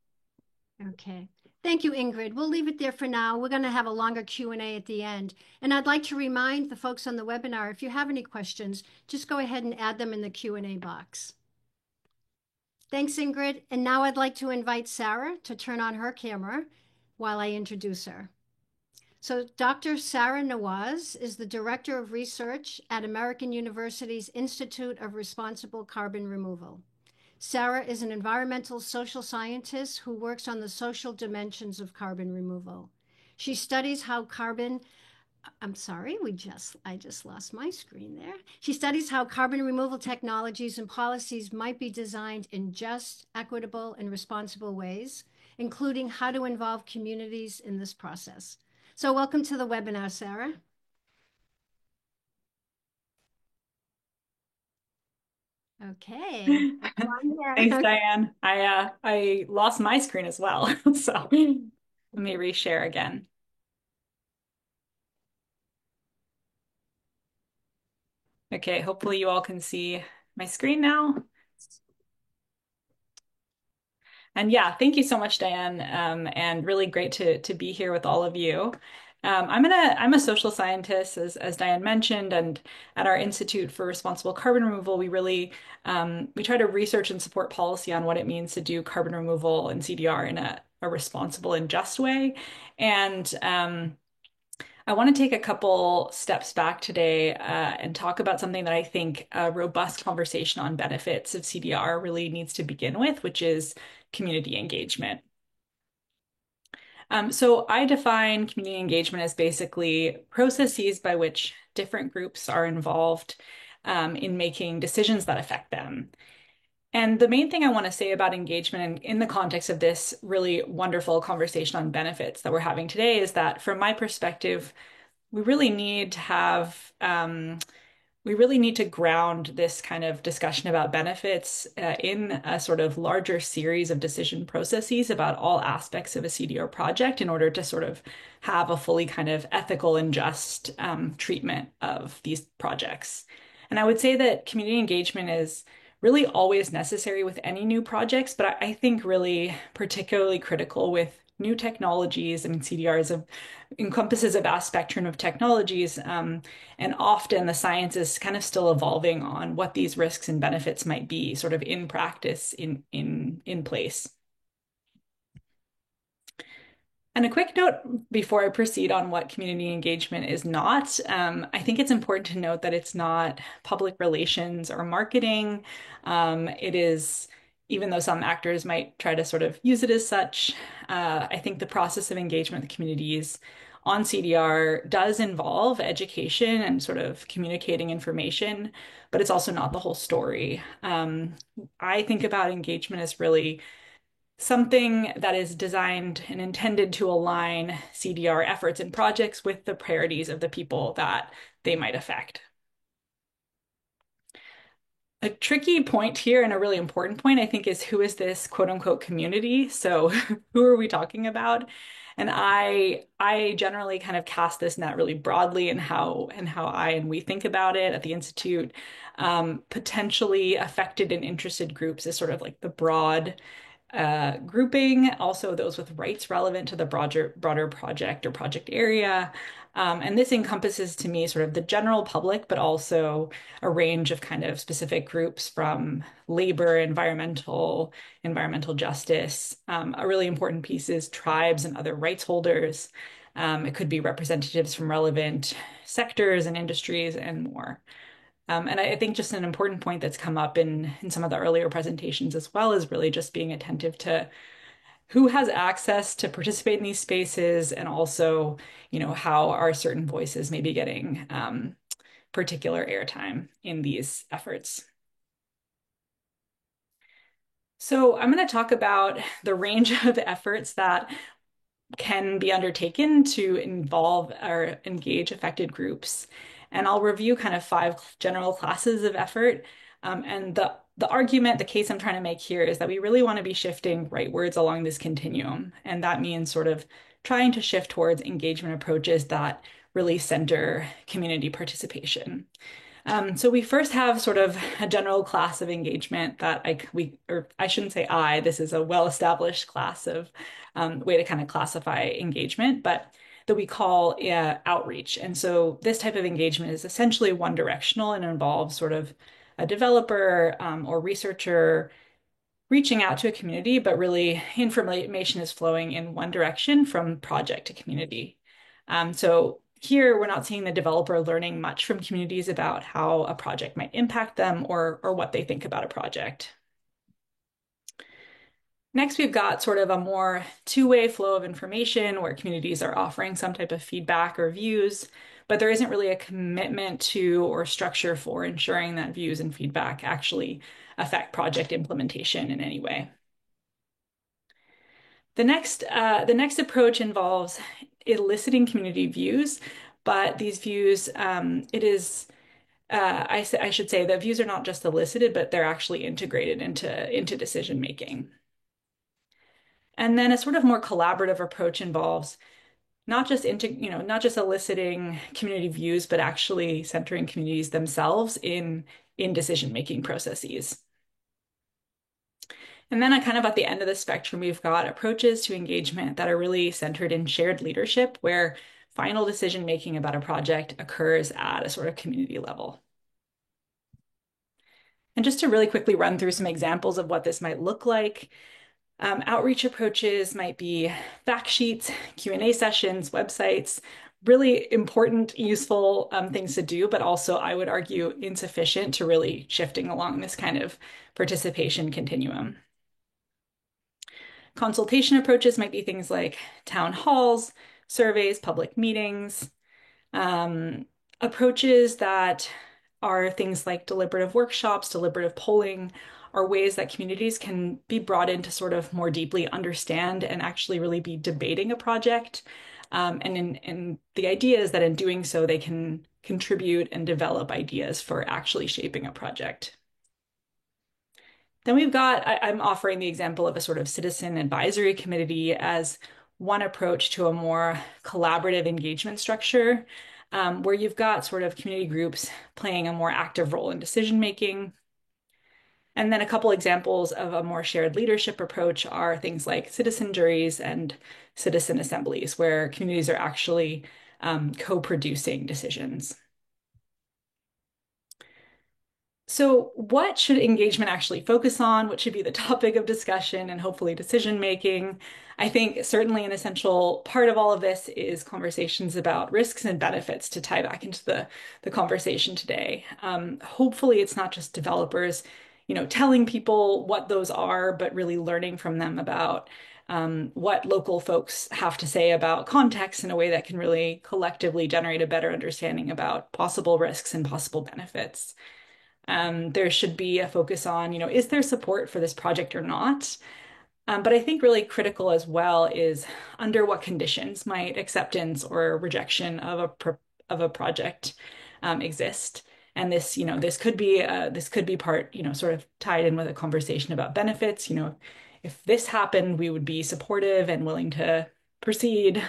Okay. Thank you, Ingrid. We'll leave it there for now. We're going to have a longer Q&A at the end. And I'd like to remind the folks on the webinar, if you have any questions, just go ahead and add them in the Q&A box. Thanks, Ingrid. And now I'd like to invite Sarah to turn on her camera while I introduce her. So Dr. Sarah Nawaz is the Director of Research at American University's Institute of Responsible Carbon Removal. Sarah is an environmental social scientist who works on the social dimensions of carbon removal. She studies how carbon, I'm sorry, I just lost my screen there. She studies how carbon removal technologies and policies might be designed in just, equitable, and responsible ways, including how to involve communities in this process. So welcome to the webinar, Sarah. Okay. Thanks, Diane. I lost my screen as well. So let me reshare again. Okay, hopefully you all can see my screen now. And yeah, thank you so much, Diane. And really great to be here with all of you. I'm a social scientist, as Diane mentioned, and at our Institute for Responsible Carbon Removal, we try to research and support policy on what it means to do carbon removal and CDR in a responsible and just way. And I want to take a couple steps back today and talk about something that I think a robust conversation on benefits of CDR really needs to begin with, which is community engagement. So I define community engagement as basically processes by which different groups are involved in making decisions that affect them. And the main thing I want to say about engagement in the context of this really wonderful conversation on benefits that we're having today is that from my perspective, we really need to have we really need to ground this kind of discussion about benefits in a sort of larger series of decision processes about all aspects of a CDR project in order to sort of have a fully kind of ethical and just treatment of these projects. And I would say that community engagement is really always necessary with any new projects, but I think really particularly critical with new technologies. I mean, encompasses a vast spectrum of technologies, and often the science is kind of still evolving on what these risks and benefits might be, sort of in practice, in place. And a quick note before I proceed on what community engagement is not, I think it's important to note that it's not public relations or marketing. It is, even though some actors might try to sort of use it as such, I think the process of engagement with communities on CDR does involve education and sort of communicating information, but it's also not the whole story. I think about engagement as really something that is designed and intended to align CDR efforts and projects with the priorities of the people that they might affect. A tricky point here and a really important point, I think, is who is this quote unquote community? So who are we talking about? And I generally kind of cast this net really broadly in how I and we think about it at the Institute. Potentially affected and interested groups is sort of like the broad grouping, also those with rights relevant to the broader project or project area. And this encompasses to me sort of the general public, but also a range of kind of specific groups from labor, environmental justice. A really important piece is tribes and other rights holders. It could be representatives from relevant sectors and industries and more. And I think just an important point that's come up in some of the earlier presentations as well is really just being attentive to who has access to participate in these spaces, and also, how are certain voices maybe getting particular airtime in these efforts. So I'm going to talk about the range of efforts that can be undertaken to involve or engage affected groups. And I'll review kind of 5 general classes of effort. And the argument, the case I'm trying to make here is that we really want to be shifting rightwards along this continuum. And that means sort of trying to shift towards engagement approaches that really center community participation. So we first have sort of a general class of engagement that I shouldn't say this is a well-established class of way to kind of classify engagement, but that we call outreach. And so this type of engagement is essentially one directional and involves sort of a developer or researcher reaching out to a community, but really information is flowing in one direction from project to community. So here we're not seeing the developer learning much from communities about how a project might impact them or what they think about a project. Next, we've got sort of a more two-way flow of information where communities are offering some type of feedback or views, but there isn't really a commitment to or structure for ensuring that views and feedback actually affect project implementation in any way. The next approach involves eliciting community views, but these views, I should say the views are not just elicited, but they're actually integrated into decision making. And then a sort of more collaborative approach involves not just eliciting community views, but actually centering communities themselves in decision making processes. And then kind of at the end of the spectrum, we've got approaches to engagement that are really centered in shared leadership, where final decision making about a project occurs at a sort of community level. And just to really quickly run through some examples of what this might look like, outreach approaches might be fact sheets, Q&A sessions, websites, really important, useful things to do, but also I would argue insufficient to really shifting along this kind of participation continuum. Consultation approaches might be things like town halls, surveys, public meetings. Approaches that are things like deliberative workshops, deliberative polling, are ways that communities can be brought in to sort of more deeply understand and actually really be debating a project. And the idea is that in doing so, they can contribute and develop ideas for actually shaping a project. Then I'm offering the example of a sort of citizen advisory committee as one approach to a more collaborative engagement structure. where you've got sort of community groups playing a more active role in decision making. And then a couple examples of a more shared leadership approach are things like citizen juries and citizen assemblies, where communities are actually co-producing decisions. So what should engagement actually focus on? What should be the topic of discussion and hopefully decision making? I think certainly an essential part of all of this is conversations about risks and benefits to tie back into the conversation today. Hopefully it's not just developers, telling people what those are, but really learning from them about what local folks have to say about context in a way that can really collectively generate a better understanding about possible risks and possible benefits. There should be a focus on, is there support for this project or not? But I think really critical as well is under what conditions might acceptance or rejection of a project exist. And this could be part, sort of tied in with a conversation about benefits. If this happened, we would be supportive and willing to proceed.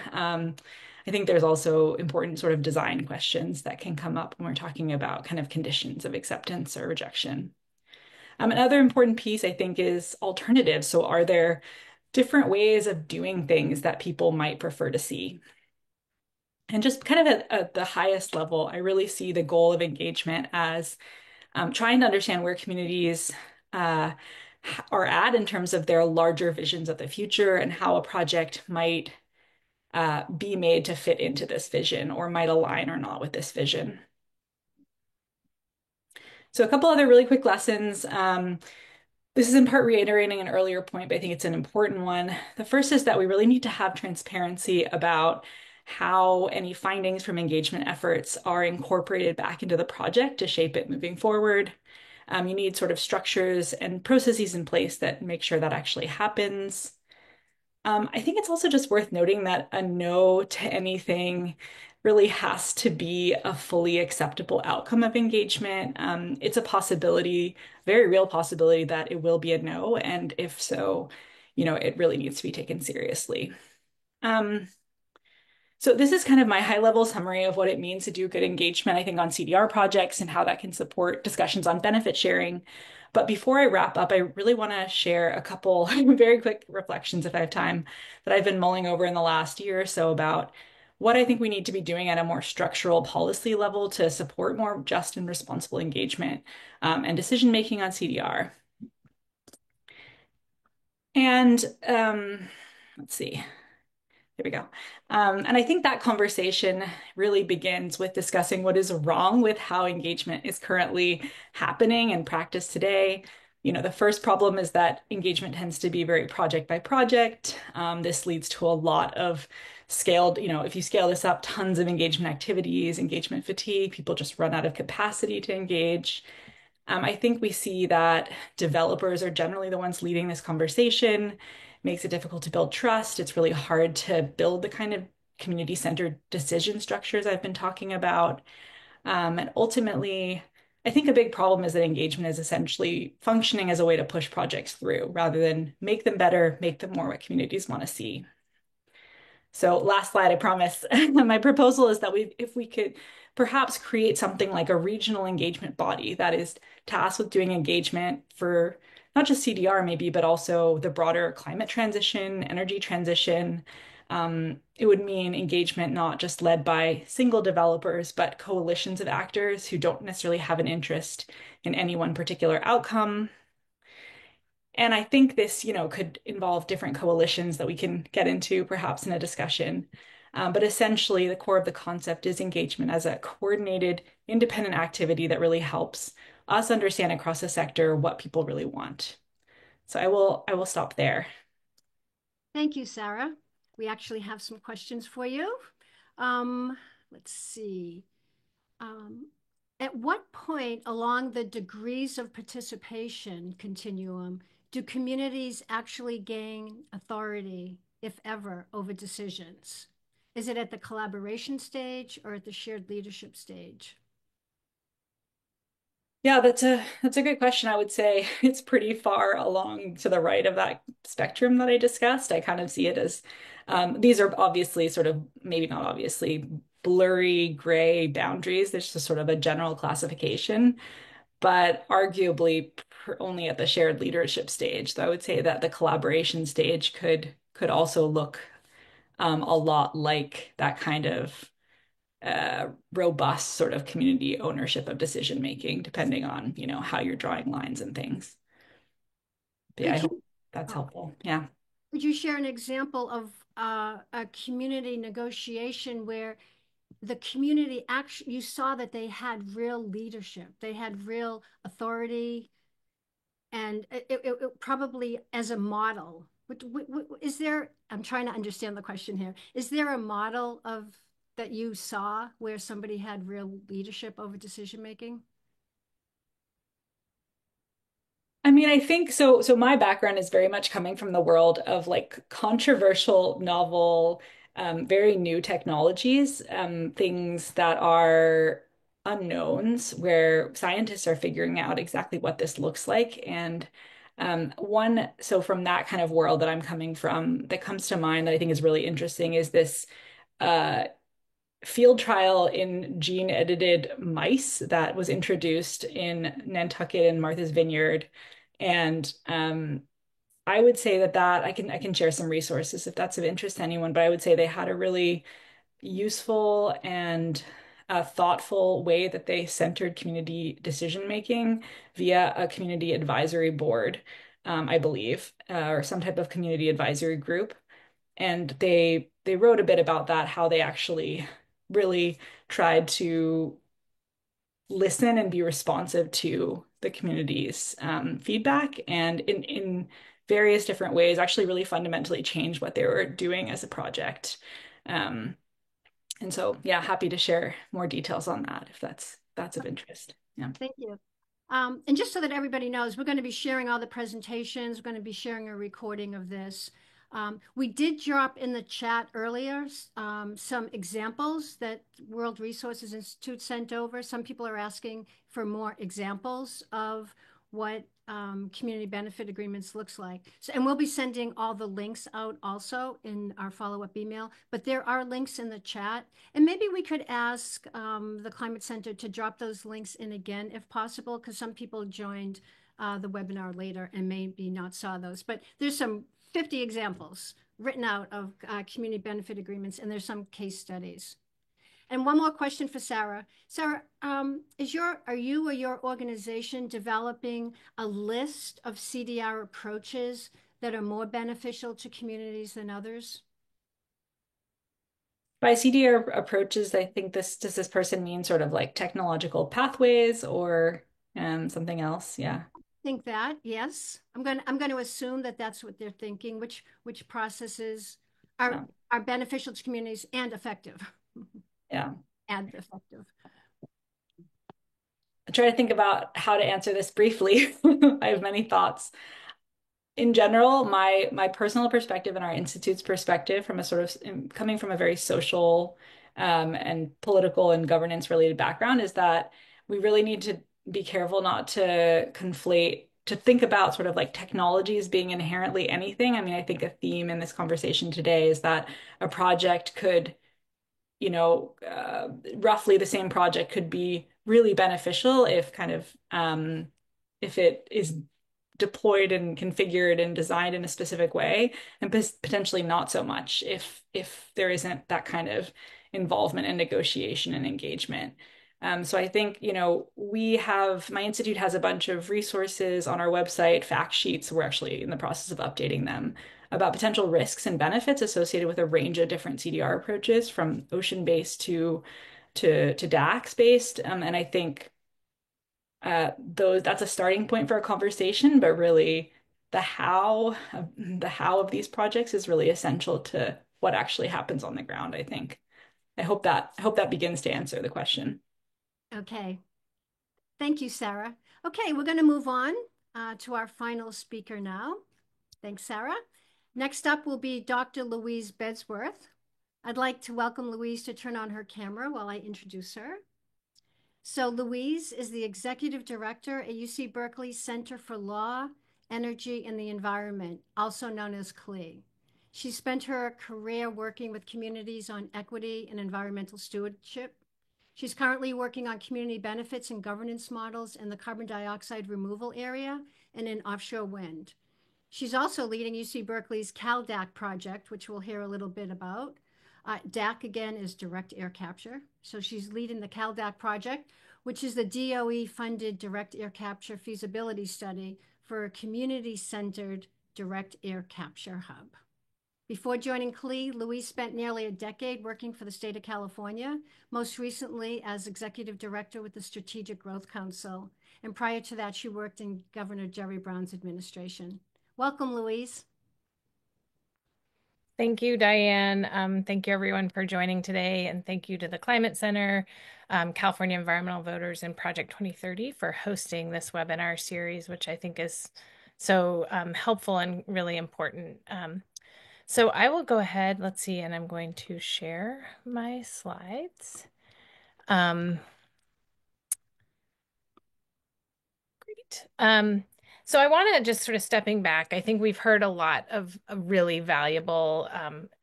I think there's also important sort of design questions that can come up when we're talking about kind of conditions of acceptance or rejection. Another important piece, I think, is alternatives. So are there different ways of doing things that people might prefer to see? And just kind of at the highest level, I really see the goal of engagement as trying to understand where communities are at in terms of their larger visions of the future and how a project might be made to fit into this vision or might align or not with this vision. So a couple other really quick lessons. This is in part reiterating an earlier point, but I think it's an important one. The first is that we really need to have transparency about how any findings from engagement efforts are incorporated back into the project to shape it moving forward. You need sort of structures and processes in place that make sure that actually happens. I think it's also just worth noting that a no to anything really has to be a fully acceptable outcome of engagement. It's a possibility, very real possibility that it will be a no. And if so, it really needs to be taken seriously. So this is kind of my high-level summary of what it means to do good engagement, I think, on CDR projects and how that can support discussions on benefit sharing. But before I wrap up, I really want to share a couple very quick reflections, if I have time, that I've been mulling over in the last year or so about what I think we need to be doing at a more structural policy level to support more just and responsible engagement and decision making on CDR. And let's see. There we go. And I think that conversation really begins with discussing what is wrong with how engagement is currently happening in practice today. The first problem is that engagement tends to be very project by project. This leads to a lot of scaled, if you scale this up, tons of engagement activities, engagement fatigue, people just run out of capacity to engage. I think we see that developers are generally the ones leading this conversation, makes it difficult to build trust. It's really hard to build the kind of community-centered decision structures I've been talking about. And ultimately, I think a big problem is that engagement is essentially functioning as a way to push projects through rather than make them better, make them more what communities want to see. So last slide, I promise. My proposal is that if we could perhaps create something like a regional engagement body that is tasked with doing engagement for not just CDR maybe, but also the broader climate transition, energy transition. It would mean engagement not just led by single developers, but coalitions of actors who don't necessarily have an interest in any one particular outcome. And I think this, could involve different coalitions that we can get into perhaps in a discussion. But essentially, the core of the concept is engagement as a coordinated, independent activity that really helps us understand across the sector what people really want. So I will stop there. Thank you, Sarah. We actually have some questions for you. Let's see. At what point along the degrees of participation continuum do communities actually gain authority, if ever, over decisions? Is it at the collaboration stage or at the shared leadership stage? Yeah, that's a good question. I would say it's pretty far along to the right of that spectrum that I discussed. I kind of see it as these are obviously sort of maybe not obviously blurry gray boundaries. There's just sort of a general classification, but arguably only at the shared leadership stage. So I would say that the collaboration stage could also look a lot like that kind of robust sort of community ownership of decision making, depending on, how you're drawing lines and things. But yeah, I Could you, hope that's oh, helpful. Yeah. could you share an example of a community negotiation where the community actually, you saw that they had real leadership, they had real authority, and it probably as a model. Is there, I'm trying to understand the question here. Is there a model of that you saw where somebody had real leadership over decision making? I mean, I think so. So my background is very much coming from the world of like controversial, novel, very new technologies, things that are unknowns, where scientists are figuring out exactly what this looks like. And so from that kind of world that I'm coming from, that comes to mind that I think is really interesting is this uh, field trial in gene edited mice that was introduced in Nantucket and Martha's Vineyard. And I would say that I can share some resources if that's of interest to anyone, but I would say they had a really useful and thoughtful way that they centered community decision making via a community advisory board, I believe, or some type of community advisory group. And they wrote a bit about that, how they actually really tried to listen and be responsive to the community's feedback, and in various different ways actually really fundamentally change what they were doing as a project. Um, and so, yeah, happy to share more details on that if that's of interest. Yeah. Thank you. And just so that everybody knows, we're going to be sharing all the presentations. We're going to be sharing a recording of this. We did drop in the chat earlier some examples that World Resources Institute sent over. Some people are asking for more examples of what community benefit agreements looks like. So, and we'll be sending all the links out also in our follow-up email, but there are links in the chat. And maybe we could ask the Climate Center to drop those links in again if possible, because some people joined the webinar later and maybe not saw those. But there's some 50 examples written out of community benefit agreements, and there's some case studies. And one more question for Sarah. Sarah, are you or your organization developing a list of CDR approaches that are more beneficial to communities than others? By CDR approaches, I think does this person mean sort of like technological pathways or something else? Yeah. Think that, yes. I'm going to assume that that's what they're thinking, which processes Yeah. are beneficial to communities and effective. Yeah. And effective. I try to think about how to answer this briefly. I have many thoughts. In general, my personal perspective and our institute's perspective from a sort of coming from a very social and political and governance related background is that we really need to be careful not to conflate, to think about sort of like technologies being inherently anything. I mean, I think a theme in this conversation today is that a project could, roughly the same project could be really beneficial if kind of if it is deployed and configured and designed in a specific way, and potentially not so much if there isn't that kind of involvement and negotiation and engagement. So I think, my institute has a bunch of resources on our website, fact sheets. We're actually in the process of updating them about potential risks and benefits associated with a range of different CDR approaches, from ocean-based to DAX-based. And I think that's a starting point for a conversation, but really the how of these projects is really essential to what actually happens on the ground, I think. I hope that begins to answer the question. Okay. Thank you, Sarah. Okay, we're going to move on to our final speaker now. Thanks, Sarah. Next up will be Dr. Louise Bedsworth. I'd like to welcome Louise to turn on her camera while I introduce her. So Louise is the Executive Director at UC Berkeley Center for Law, Energy, and the Environment, also known as CLE. She spent her career working with communities on equity and environmental stewardship. She's currently working on community benefits and governance models in the carbon dioxide removal area and in offshore wind. She's also leading UC Berkeley's CalDAC project, which we'll hear a little bit about. DAC, again, is direct air capture. So she's leading the CalDAC project, which is the DOE-funded direct air capture feasibility study for a community-centered direct air capture hub. Before joining CLE, Louise spent nearly a decade working for the state of California, most recently as executive director with the Strategic Growth Council. And prior to that, she worked in Governor Jerry Brown's administration. Welcome, Louise. Thank you, Diane. Thank you, everyone, for joining today. And thank you to the Climate Center, California Environmental Voters, and Project 2030 for hosting this webinar series, which I think is so helpful and really important. So I will go ahead, let's see, and I'm going to share my slides. Great. So I want to just sort of stepping back, I think we've heard a lot of really valuable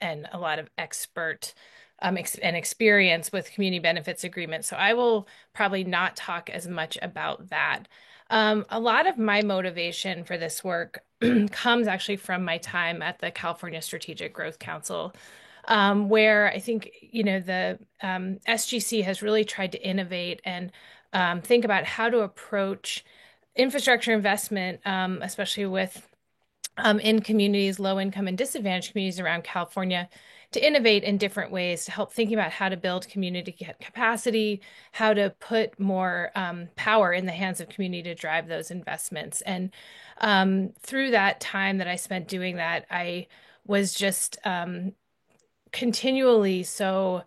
and a lot of expert and experience with community benefits agreements. So I will probably not talk as much about that. A lot of my motivation for this work comes actually from my time at the California Strategic Growth Council, where I think, you know, the SGC has really tried to innovate and think about how to approach infrastructure investment, especially with in communities, low income and disadvantaged communities around California, to innovate in different ways to help thinking about how to build community capacity, how to put more power in the hands of community to drive those investments. And through that time that I spent doing that, I was just continually so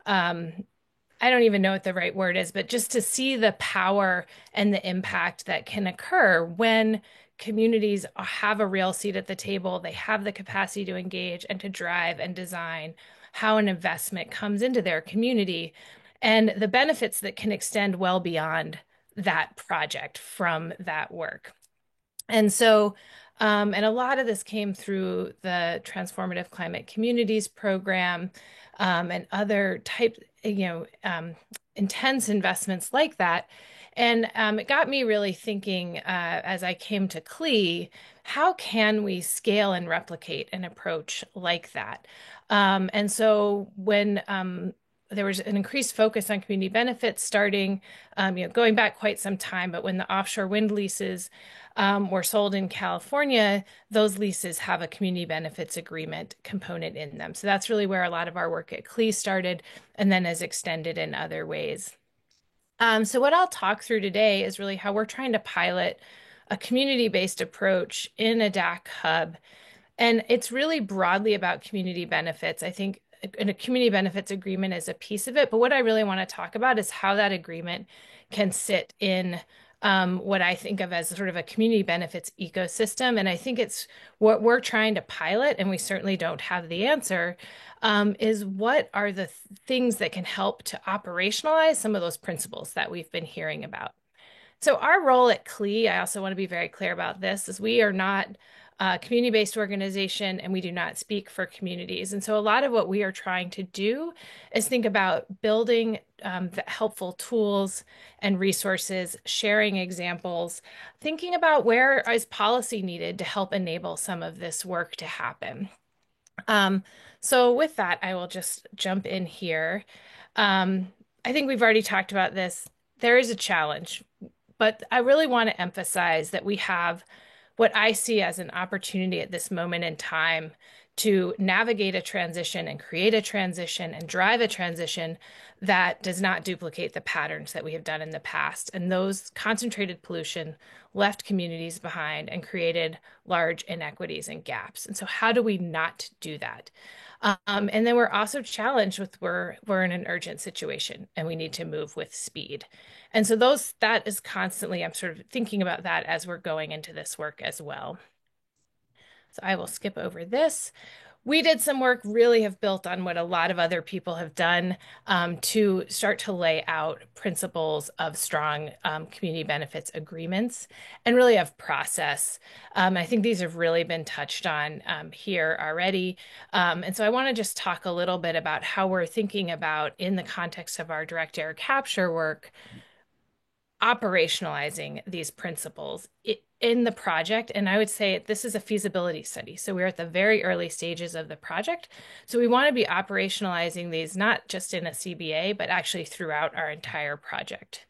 I don't even know what the right word is, but just to see the power and the impact that can occur when communities have a real seat at the table, they have the capacity to engage and to drive and design how an investment comes into their community and the benefits that can extend well beyond that project from that work. And so, and a lot of this came through the Transformative Climate Communities program and other types, intense investments like that. And it got me really thinking as I came to CLE, how can we scale and replicate an approach like that? And so when there was an increased focus on community benefits starting, going back quite some time, but when the offshore wind leases were sold in California, those leases have a community benefits agreement component in them. So that's really where a lot of our work at CLE started and then has extended in other ways. So what I'll talk through today is really how we're trying to pilot a community-based approach in a DAC hub. And it's really broadly about community benefits. I think a community benefits agreement is a piece of it, but what I really want to talk about is how that agreement can sit in what I think of as sort of a community benefits ecosystem. And I think it's what we're trying to pilot, and we certainly don't have the answer, is what are the things that can help to operationalize some of those principles that we've been hearing about. So our role at CLE, I also want to be very clear about this, is we are not a community-based organization and we do not speak for communities. And so a lot of what we are trying to do is think about building the helpful tools and resources, sharing examples, thinking about where is policy needed to help enable some of this work to happen. So with that, I will just jump in here. I think we've already talked about this. There is a challenge, but I really want to emphasize that we have what I see as an opportunity at this moment in time to navigate a transition and create a transition and drive a transition that does not duplicate the patterns that we have done in the past. And those concentrated pollution left communities behind and created large inequities and gaps. And so how do we not do that? And then we're also challenged with we're in an urgent situation and we need to move with speed. And so that is constantly, I'm sort of thinking about that as we're going into this work as well. So I will skip over this. we did some work, really have built on what a lot of other people have done to start to lay out principles of strong community benefits agreements and really of process. I think these have really been touched on here already. And so I want to just talk a little bit about how we're thinking about, in the context of our direct air capture work, operationalizing these principles in the project. And I would say this is a feasibility study. So we're at the very early stages of the project. So we want to be operationalizing these not just in a CBA, but actually throughout our entire project.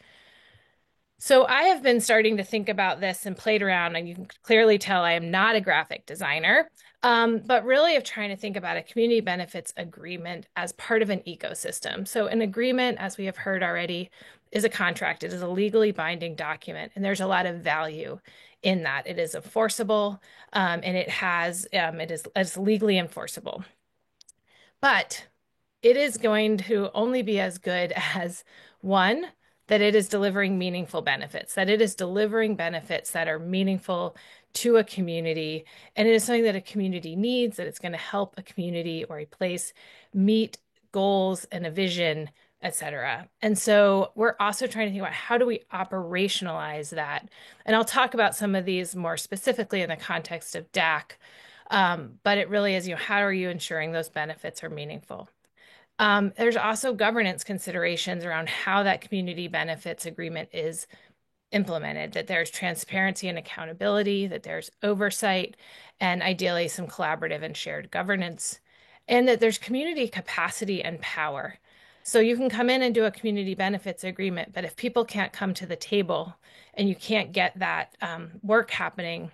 So I have been starting to think about this and played around, and you can clearly tell I am not a graphic designer, but really of trying to think about a community benefits agreement as part of an ecosystem. So an agreement, as we have heard already, is a contract. It is a legally binding document, and there's a lot of value in that. It is enforceable, and it's legally enforceable. But it is going to only be as good as, one, that it is delivering meaningful benefits, that it is delivering benefits that are meaningful to a community, and it is something that a community needs, that it's going to help a community or a place meet goals and a vision, etc. And so we're also trying to think about, how do we operationalize that? And I'll talk about some of these more specifically in the context of DAC, but it really is, how are you ensuring those benefits are meaningful? There's also governance considerations around how that community benefits agreement is implemented, that there's transparency and accountability, that there's oversight, and ideally some collaborative and shared governance, and that there's community capacity and power. So you can come in and do a community benefits agreement, but if people can't come to the table and you can't get that work happening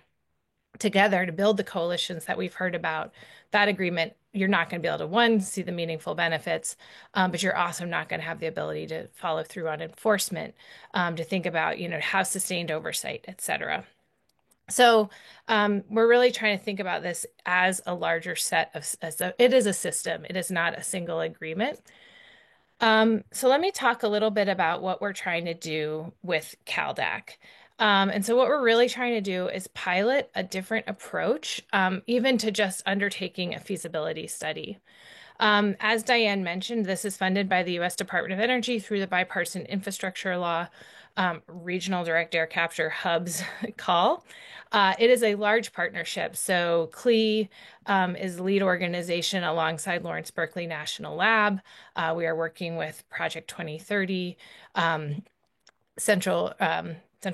together to build the coalitions that we've heard about, that agreement, you're not going to be able to, one, see the meaningful benefits, but you're also not going to have the ability to follow through on enforcement, to think about, how sustained oversight, et cetera. So we're really trying to think about this as a larger set of, it is a system. It is not a single agreement. So let me talk a little bit about what we're trying to do with CalDAC. And so what we're really trying to do is pilot a different approach, even to just undertaking a feasibility study. As Diane mentioned, this is funded by the U.S. Department of Energy through the Bipartisan Infrastructure Law Regional Direct Air Capture Hubs call. It is a large partnership. So CLE is the lead organization alongside Lawrence Berkeley National Lab. We are working with Project 2030, Central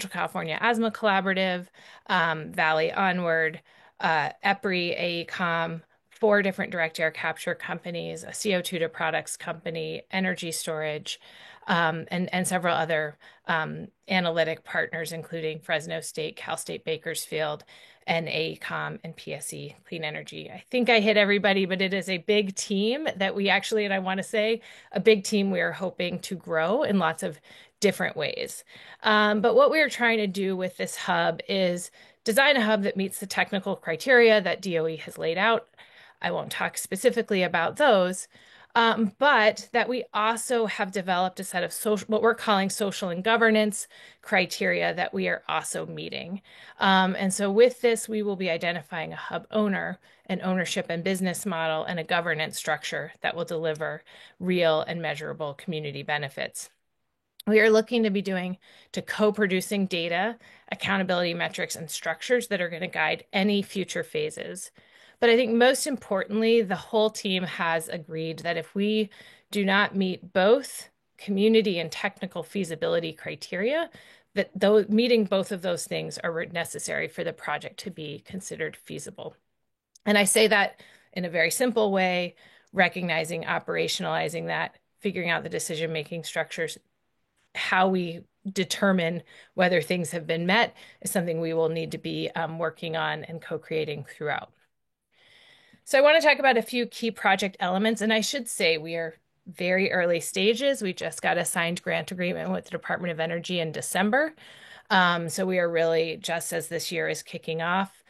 California Asthma Collaborative, Valley Onward, EPRI, AECOM, 4 different direct air capture companies, a CO2 to products company, energy storage, and several other analytic partners, including Fresno State, Cal State Bakersfield, and AECOM and PSE Clean Energy. I think I hit everybody, but it is a big team that we actually, and I want to say, a big team we are hoping to grow in lots of different ways. But what we're trying to do with this hub is design a hub that meets the technical criteria that DOE has laid out. I won't talk specifically about those, but that we also have developed a set of what we're calling social and governance criteria that we are also meeting. And so with this, we will be identifying a hub owner, an ownership and business model, and a governance structure that will deliver real and measurable community benefits. We are looking to co-producing data, accountability metrics, and structures that are going to guide any future phases. But I think most importantly, the whole team has agreed that if we do not meet both community and technical feasibility criteria, that meeting both of those things are necessary for the project to be considered feasible. And I say that in a very simple way, recognizing, operationalizing that, figuring out the decision-making structures. How we determine whether things have been met is something we will need to be working on and co-creating throughout. So I want to talk about a few key project elements, and I should say we are very early stages. We just got a signed grant agreement with the Department of Energy in December. So we are really, just as this year is kicking off,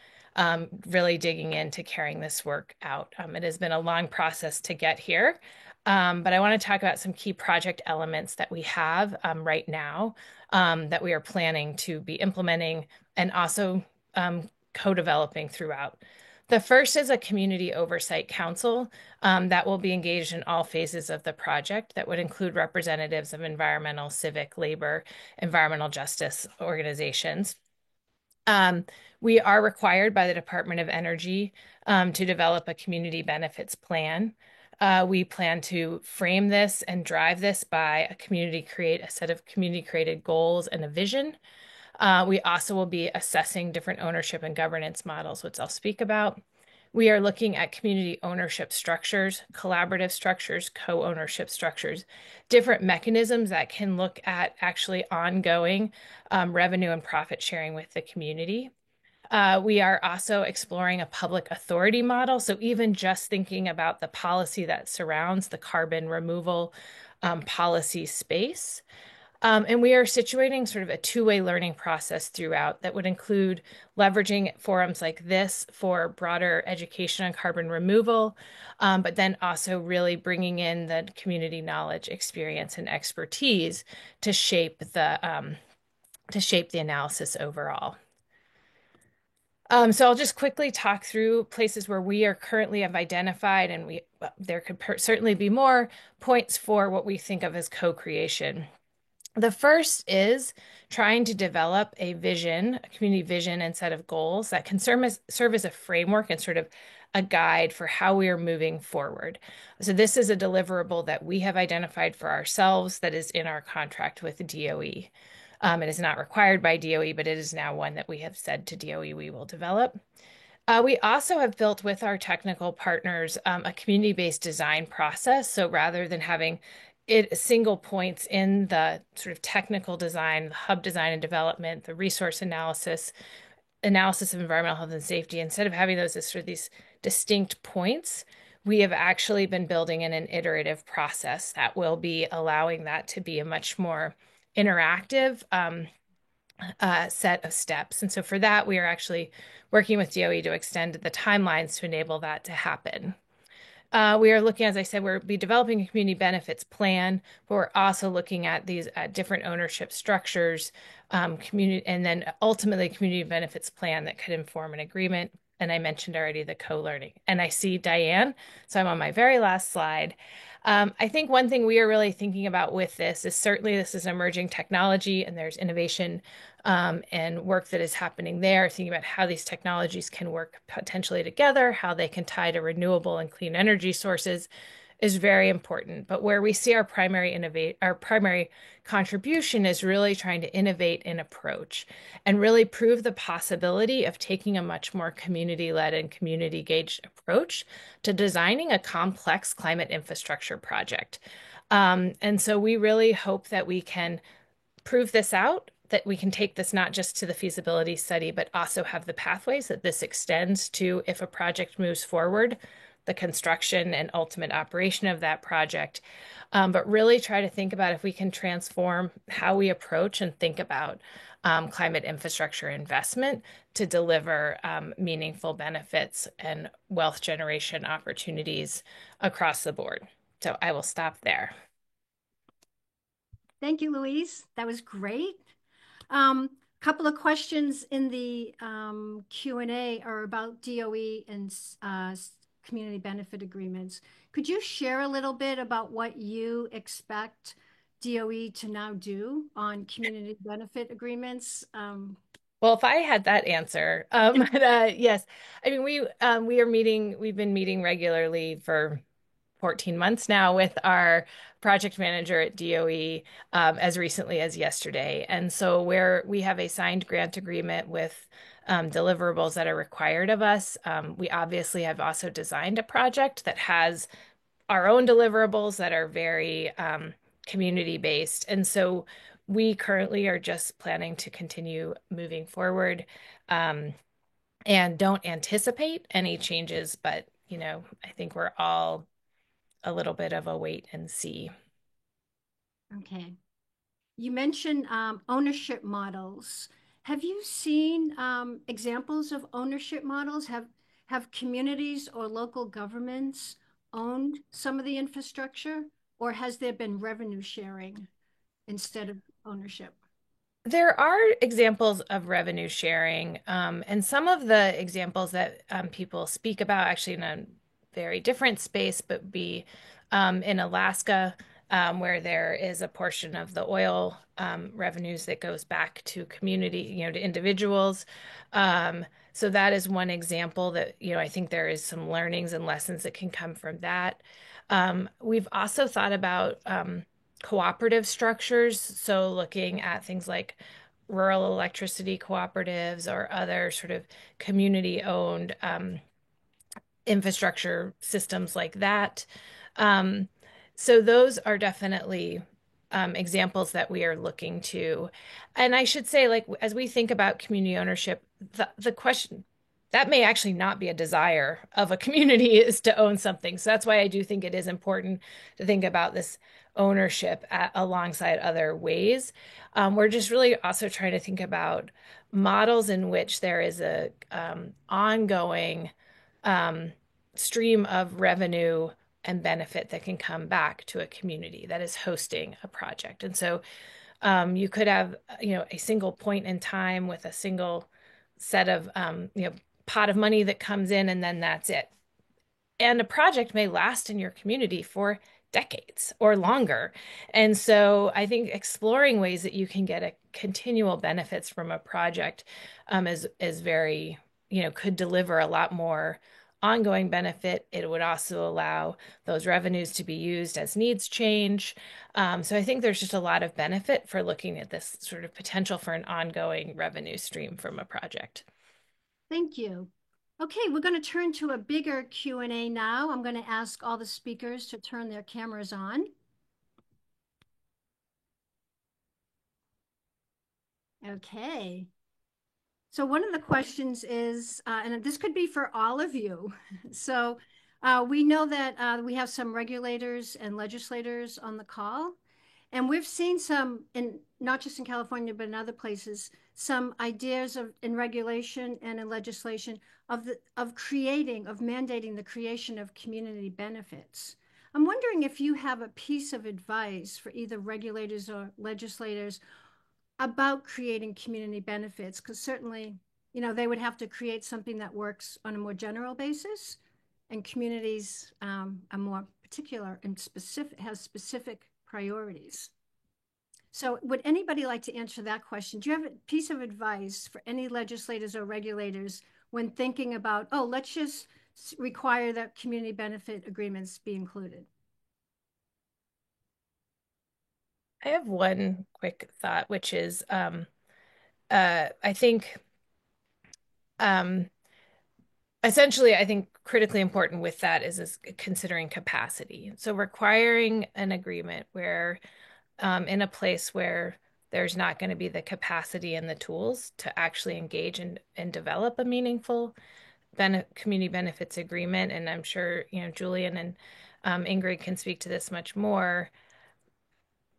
really digging into carrying this work out. It has been a long process to get here. But I want to talk about some key project elements that we have right now that we are planning to be implementing and also co-developing throughout. The first is a community oversight council that will be engaged in all phases of the project. That would include representatives of environmental, civic, labor, environmental justice organizations. We are required by the Department of Energy to develop a community benefits plan. We plan to frame this and drive this by a set of community created goals and a vision. We also will be assessing different ownership and governance models, which I'll speak about. We are looking at community ownership structures, collaborative structures, co-ownership structures, different mechanisms that can look at actually ongoing revenue and profit sharing with the community. We are also exploring a public authority model. So even just thinking about the policy that surrounds the carbon removal policy space. And we are situating sort of a two-way learning process throughout that would include leveraging forums like this for broader education on carbon removal, but then also really bringing in the community knowledge, experience, and expertise to shape the analysis overall. So I'll just quickly talk through places where we are currently have identified, and there could certainly be more points for what we think of as co-creation. The first is trying to develop a vision, a community vision and set of goals that can serve as a framework and sort of a guide for how we are moving forward. So this is a deliverable that we have identified for ourselves that is in our contract with the DOE. It is not required by DOE, but it is now one that we have said to DOE we will develop. We also have built with our technical partners a community-based design process. So rather than having single points in the sort of technical design, the hub design and development, the resource analysis of environmental health and safety, instead of having those as sort of these distinct points, we have actually been building in an iterative process that will be allowing that to be a much more interactive set of steps. And so for that, we are actually working with DOE to extend the timelines to enable that to happen. We are looking, as I said, we'll be developing a community benefits plan, but we're also looking at these different ownership structures, community, and then ultimately a community benefits plan that could inform an agreement. And I mentioned already the co-learning. And I see Diane, so I'm on my very last slide. I think one thing we are really thinking about with this is certainly this is emerging technology and there's innovation and work that is happening there, thinking about how these technologies can work potentially together, how they can tie to renewable and clean energy sources is very important. But where we see our primary contribution is really trying to innovate an approach and really prove the possibility of taking a much more community-led and community-engaged approach to designing a complex climate infrastructure project. And so we really hope that we can prove this out, that we can take this not just to the feasibility study, but also have the pathways that this extends to if a project moves forward, the construction and ultimate operation of that project, but really try to think about if we can transform how we approach and think about climate infrastructure investment to deliver meaningful benefits and wealth generation opportunities across the board. So I will stop there. Thank you, Louise. That was great. Couple of questions in the Q&A are about DOE and community benefit agreements. Could you share a little bit about what you expect DOE to now do on community benefit agreements? Well, if I had that answer, but yes, I mean we've been meeting regularly for 14 months now with our project manager at DOE as recently as yesterday. And so where we have a signed grant agreement with deliverables that are required of us, we obviously have also designed a project that has our own deliverables that are very community-based. And so we currently are just planning to continue moving forward and don't anticipate any changes, but I think we're all a little bit of a wait and see. Okay. You mentioned ownership models. Have you seen examples of ownership models? Have communities or local governments owned some of the infrastructure, or has there been revenue sharing instead of ownership? There are examples of revenue sharing, and some of the examples that people speak about actually in a very different space, but be in Alaska, where there is a portion of the oil revenues that goes back to community, to individuals. So that is one example that, I think there is some learnings and lessons that can come from that. We've also thought about cooperative structures. So looking at things like rural electricity cooperatives or other sort of community-owned infrastructure systems like that. Um, so those are definitely examples that we are looking to. And I should say, like, as we think about community ownership, the question that may actually not be a desire of a community is to own something. So that's why I do think it is important to think about this ownership alongside other ways. We're just really also trying to think about models in which there is a ongoing um, stream of revenue and benefit that can come back to a community that is hosting a project. And so you could have, a single point in time with a single set of, pot of money that comes in, and then that's it. And a project may last in your community for decades or longer. And so I think exploring ways that you can get a continual benefits from a project is very, could deliver a lot more ongoing benefit. It would also allow those revenues to be used as needs change. So I think there's just a lot of benefit for looking at this sort of potential for an ongoing revenue stream from a project. Thank you. Okay, we're going to turn to a bigger Q&A now. I'm going to ask all the speakers to turn their cameras on. Okay. So one of the questions is, and this could be for all of you. So we know that we have some regulators and legislators on the call, and we've seen some, not just in California, but in other places, some ideas in regulation and in legislation of mandating the creation of community benefits. I'm wondering if you have a piece of advice for either regulators or legislators about creating community benefits, because certainly, they would have to create something that works on a more general basis, and communities are more particular and have specific priorities. So would anybody like to answer that question? Do you have a piece of advice for any legislators or regulators when thinking about, oh, let's just require that community benefit agreements be included? I have one quick thought, which is I think um, essentially, I think critically important with that is considering capacity. So requiring an agreement where in a place where there's not going to be the capacity and the tools to actually engage and develop a meaningful community benefits agreement. And I'm sure, Julian and Ingrid can speak to this much more.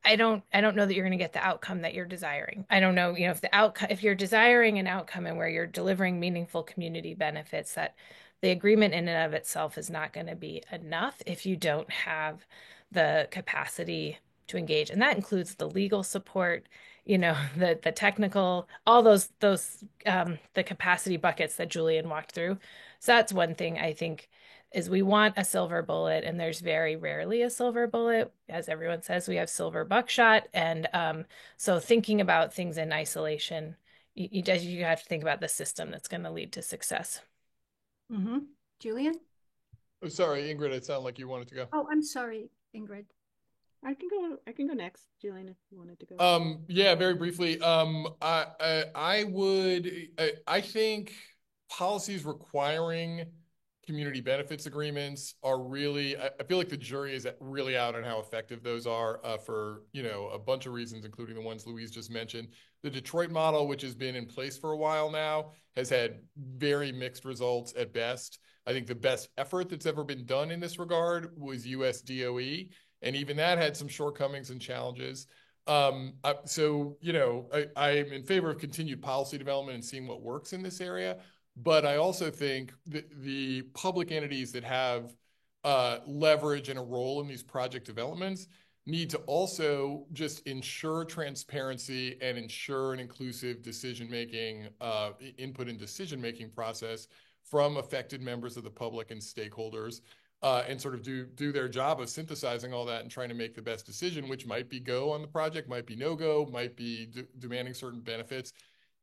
I don't know that you're going to get the outcome that you're desiring. I don't know, if the outcome, if you're desiring an outcome and where you're delivering meaningful community benefits, that the agreement in and of itself is not going to be enough if you don't have the capacity to engage. And that includes the legal support, the technical, all those the capacity buckets that Julian walked through. So that's one thing I think is we want a silver bullet, and there's very rarely a silver bullet. As everyone says, we have silver buckshot. And so thinking about things in isolation, you have to think about the system that's going to lead to success. Mm-hmm. Julian? Oh, sorry, Ingrid, it sounded like you wanted to go. Oh, I'm sorry, Ingrid. I can go next, Julian, if you wanted to go. Yeah, very briefly. I think policies requiring community benefits agreements are really, I feel like the jury is really out on how effective those are for, a bunch of reasons, including the ones Louise just mentioned. The Detroit model, which has been in place for a while now, has had very mixed results at best. I think the best effort that's ever been done in this regard was US DOE. And even that had some shortcomings and challenges. I'm in favor of continued policy development and seeing what works in this area. But I also think the public entities that have leverage and a role in these project developments, need to also just ensure transparency and ensure an inclusive decision-making, input and decision-making process from affected members of the public and stakeholders, and sort of do their job of synthesizing all that and trying to make the best decision, which might be go on the project, might be no go, might be demanding certain benefits.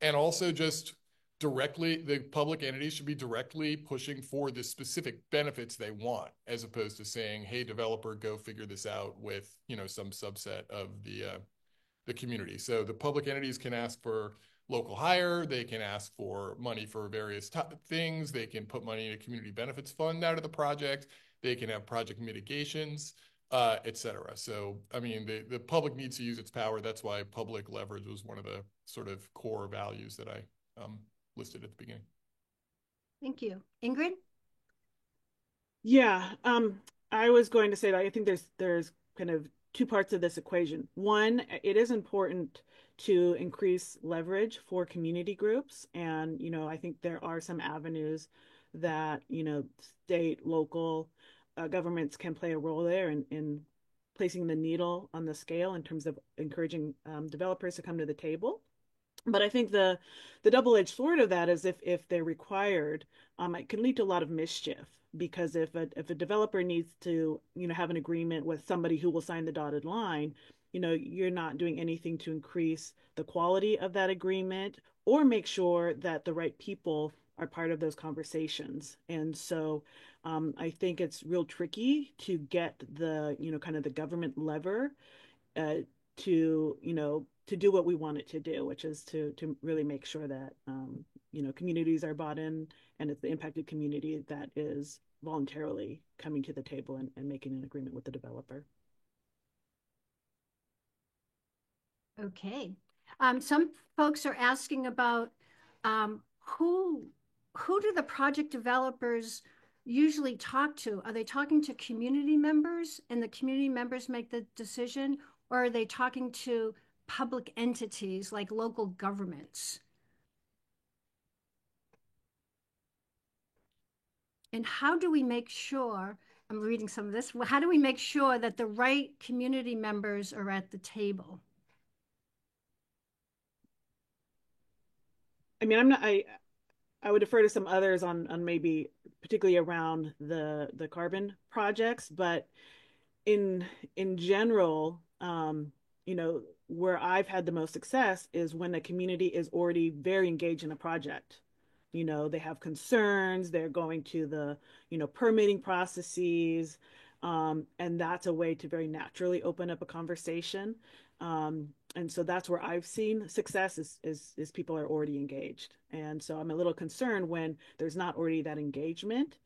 And also just directly, the public entities should be directly pushing for the specific benefits they want, as opposed to saying, hey, developer, go figure this out with, some subset of the community. So the public entities can ask for local hire, they can ask for money for various things, they can put money in a community benefits fund out of the project, they can have project mitigations, et cetera. So, I mean, the public needs to use its power. That's why public leverage was one of the sort of core values that I listed at the beginning. Thank you. Ingrid? Yeah, I was going to say that I think there's kind of two parts of this equation. One, it is important to increase leverage for community groups. And, I think there are some avenues that, state, local governments can play a role there in placing the needle on the scale in terms of encouraging developers to come to the table. But I think the double-edged sword of that is if they're required, it can lead to a lot of mischief, because if a developer needs to have an agreement with somebody who will sign the dotted line, you're not doing anything to increase the quality of that agreement or make sure that the right people are part of those conversations. And so I think it's real tricky to get the kind of the government lever to do what we want it to do, which is to really make sure that communities are bought in, and it's the impacted community that is voluntarily coming to the table and making an agreement with the developer. Okay. Some folks are asking about who do the project developers usually talk to? Are they talking to community members and the community members make the decision, or are they talking to public entities like local governments? And how do we make sure, I'm reading some of this, how do we make sure that the right community members are at the table? I mean, I would defer to some others on maybe particularly around the carbon projects, but in general, where I've had the most success is when the community is already very engaged in a project. They have concerns, they're going to the, permitting processes, and that's a way to very naturally open up a conversation. And so that's where I've seen success is people are already engaged. And so I'm a little concerned when there's not already that engagement.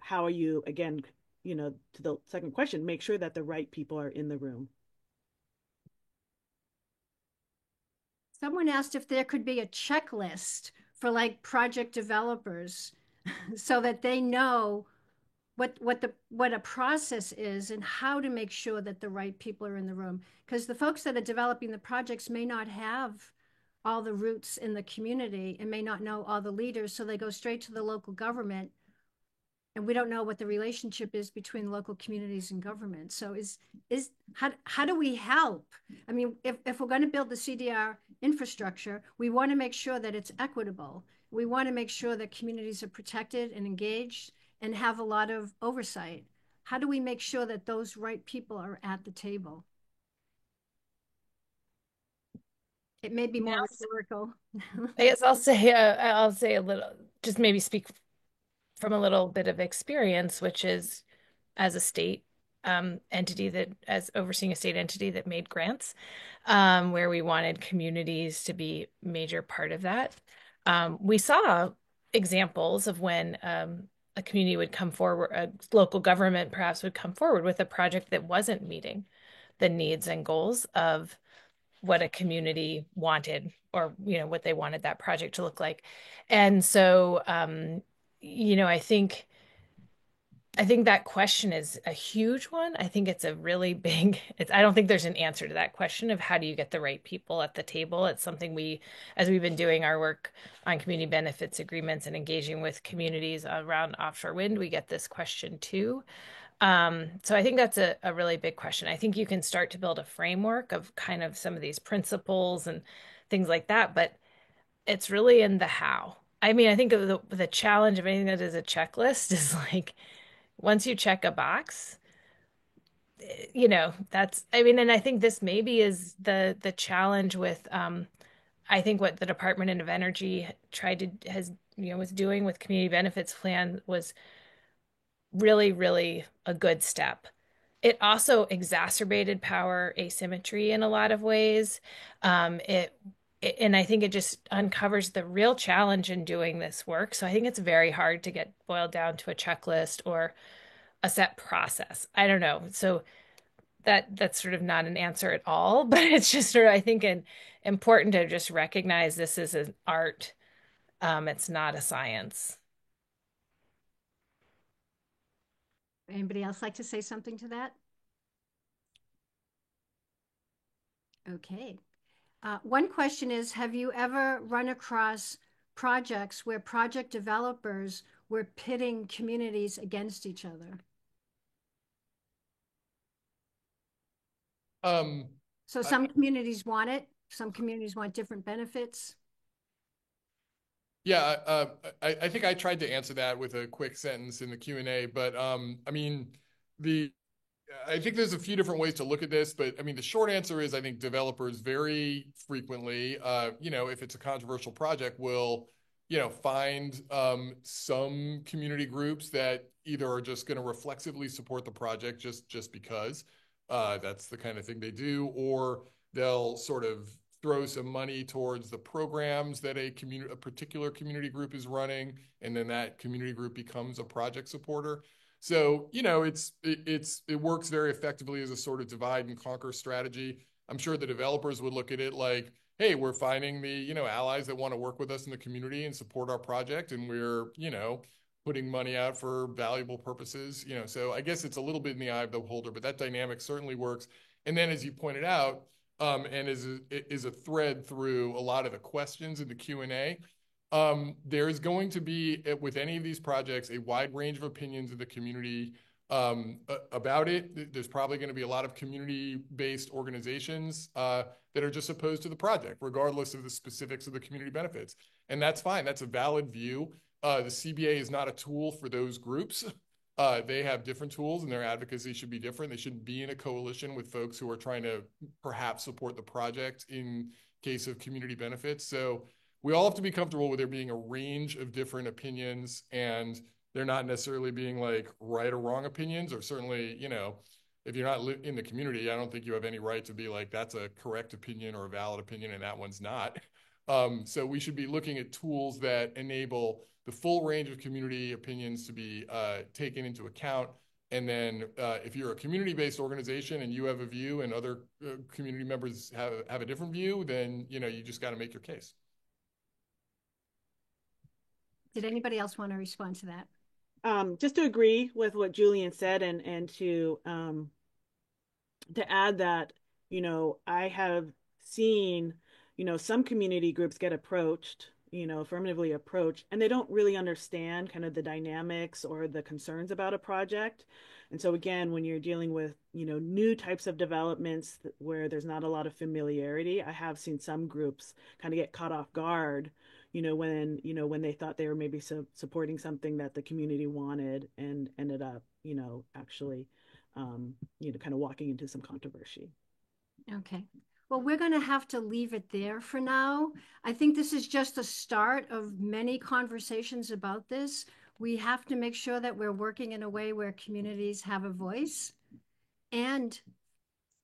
How are you, again, to the second question, make sure that the right people are in the room. Someone asked if there could be a checklist for like project developers so that they know what a process is and how to make sure that the right people are in the room. Because the folks that are developing the projects may not have all the roots in the community and may not know all the leaders, so they go straight to the local government, and we don't know what the relationship is between local communities and government. So how do we help? I mean, if we're going to build the CDR infrastructure, we want to make sure that it's equitable. We want to make sure that communities are protected and engaged and have a lot of oversight. How do we make sure that those right people are at the table? It may be more rhetorical. I guess I'll say a little, just maybe speak from a little bit of experience, which is as a state entity as overseeing a state entity that made grants, where we wanted communities to be a major part of that. We saw examples of when a community would come forward, a local government perhaps would come forward with a project that wasn't meeting the needs and goals of what a community wanted, or what they wanted that project to look like. And so I think that question is a huge one. I think it's a really big, I don't think there's an answer to that question of how do you get the right people at the table. It's something as we've been doing our work on community benefits agreements and engaging with communities around offshore wind, we get this question too. So I think that's a really big question. I think you can start to build a framework of kind of some of these principles and things like that, but it's really in the how. I mean, I think of the challenge of anything that is a checklist is like once you check a box, that's I mean, and I think this maybe is the challenge with I think what the Department of Energy tried to has was doing with community benefits plan was really, really a good step. It also exacerbated power asymmetry in a lot of ways. And I think it just uncovers the real challenge in doing this work. So I think it's very hard to get boiled down to a checklist or a set process. I don't know. So that's sort of not an answer at all, but it's just sort of, I think, important to just recognize this is an art. It's not a science. Anybody else like to say something to that? Okay. One question is, have you ever run across projects where project developers were pitting communities against each other? So some communities want it, some communities want different benefits. Yeah, I think I tried to answer that with a quick sentence in the Q&A, but I mean, I think there's a few different ways to look at this, but I mean, the short answer is I think developers very frequently, if it's a controversial project, will, find some community groups that either are just going to reflexively support the project just because that's the kind of thing they do, or they'll sort of throw some money towards the programs that a particular community group is running, and then that community group becomes a project supporter. So, it works very effectively as a sort of divide and conquer strategy. I'm sure the developers would look at it like, hey, we're finding the, allies that want to work with us in the community and support our project, and we're, putting money out for valuable purposes, so I guess it's a little bit in the eye of the beholder, but that dynamic certainly works. And then, as you pointed out, and is a thread through a lot of the questions in the Q&A, there is going to be, with any of these projects, a wide range of opinions in the community about it. There's probably going to be a lot of community-based organizations that are just opposed to the project, regardless of the specifics of the community benefits. And that's fine. That's a valid view. The CBA is not a tool for those groups. They have different tools, and their advocacy should be different. They shouldn't be in a coalition with folks who are trying to perhaps support the project in case of community benefits. So we all have to be comfortable with there being a range of different opinions, and they're not necessarily being like right or wrong opinions, or certainly, if you're not in the community, I don't think you have any right to be like, that's a correct opinion or a valid opinion, and that one's not. So we should be looking at tools that enable the full range of community opinions to be taken into account. And then if you're a community-based organization and you have a view and other community members have a different view, then, you just got to make your case. Did anybody else want to respond to that? Just to agree with what Julian said, and to add that, I have seen, some community groups get approached, affirmatively approached, and they don't really understand kind of the dynamics or the concerns about a project. And so again, when you're dealing with, new types of developments where there's not a lot of familiarity, I have seen some groups kind of get caught off guard, when they thought they were maybe supporting something that the community wanted, and ended up, actually, kind of walking into some controversy. Okay. Well, we're going to have to leave it there for now. I think this is just a start of many conversations about this. We have to make sure that we're working in a way where communities have a voice, and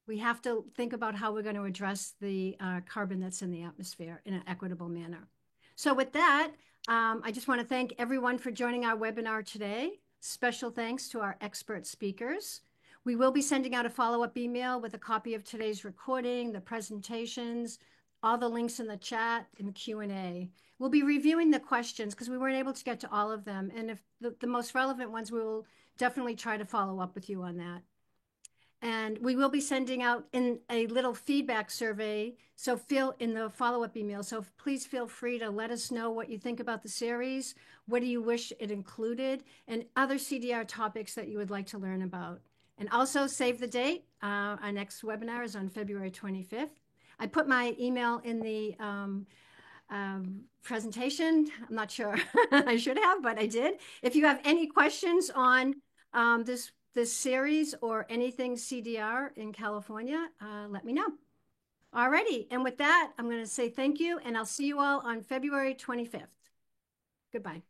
we have to think about how we're going to address the carbon that's in the atmosphere in an equitable manner. So with that, I just want to thank everyone for joining our webinar today. Special thanks to our expert speakers. We will be sending out a follow-up email with a copy of today's recording, the presentations, all the links in the chat, and Q&A. We'll be reviewing the questions because we weren't able to get to all of them. And if the most relevant ones, we will definitely try to follow up with you on that. And we will be sending out in a little feedback survey. So in the follow-up email. So please feel free to let us know what you think about the series. What do you wish it included, and other CDR topics that you would like to learn about. And also save the date. Our next webinar is on February 25th. I put my email in the presentation. I'm not sure I should have, but I did. If you have any questions on this series or anything CDR in California, let me know. Alrighty, and with that, I'm going to say thank you, and I'll see you all on February 25th. Goodbye.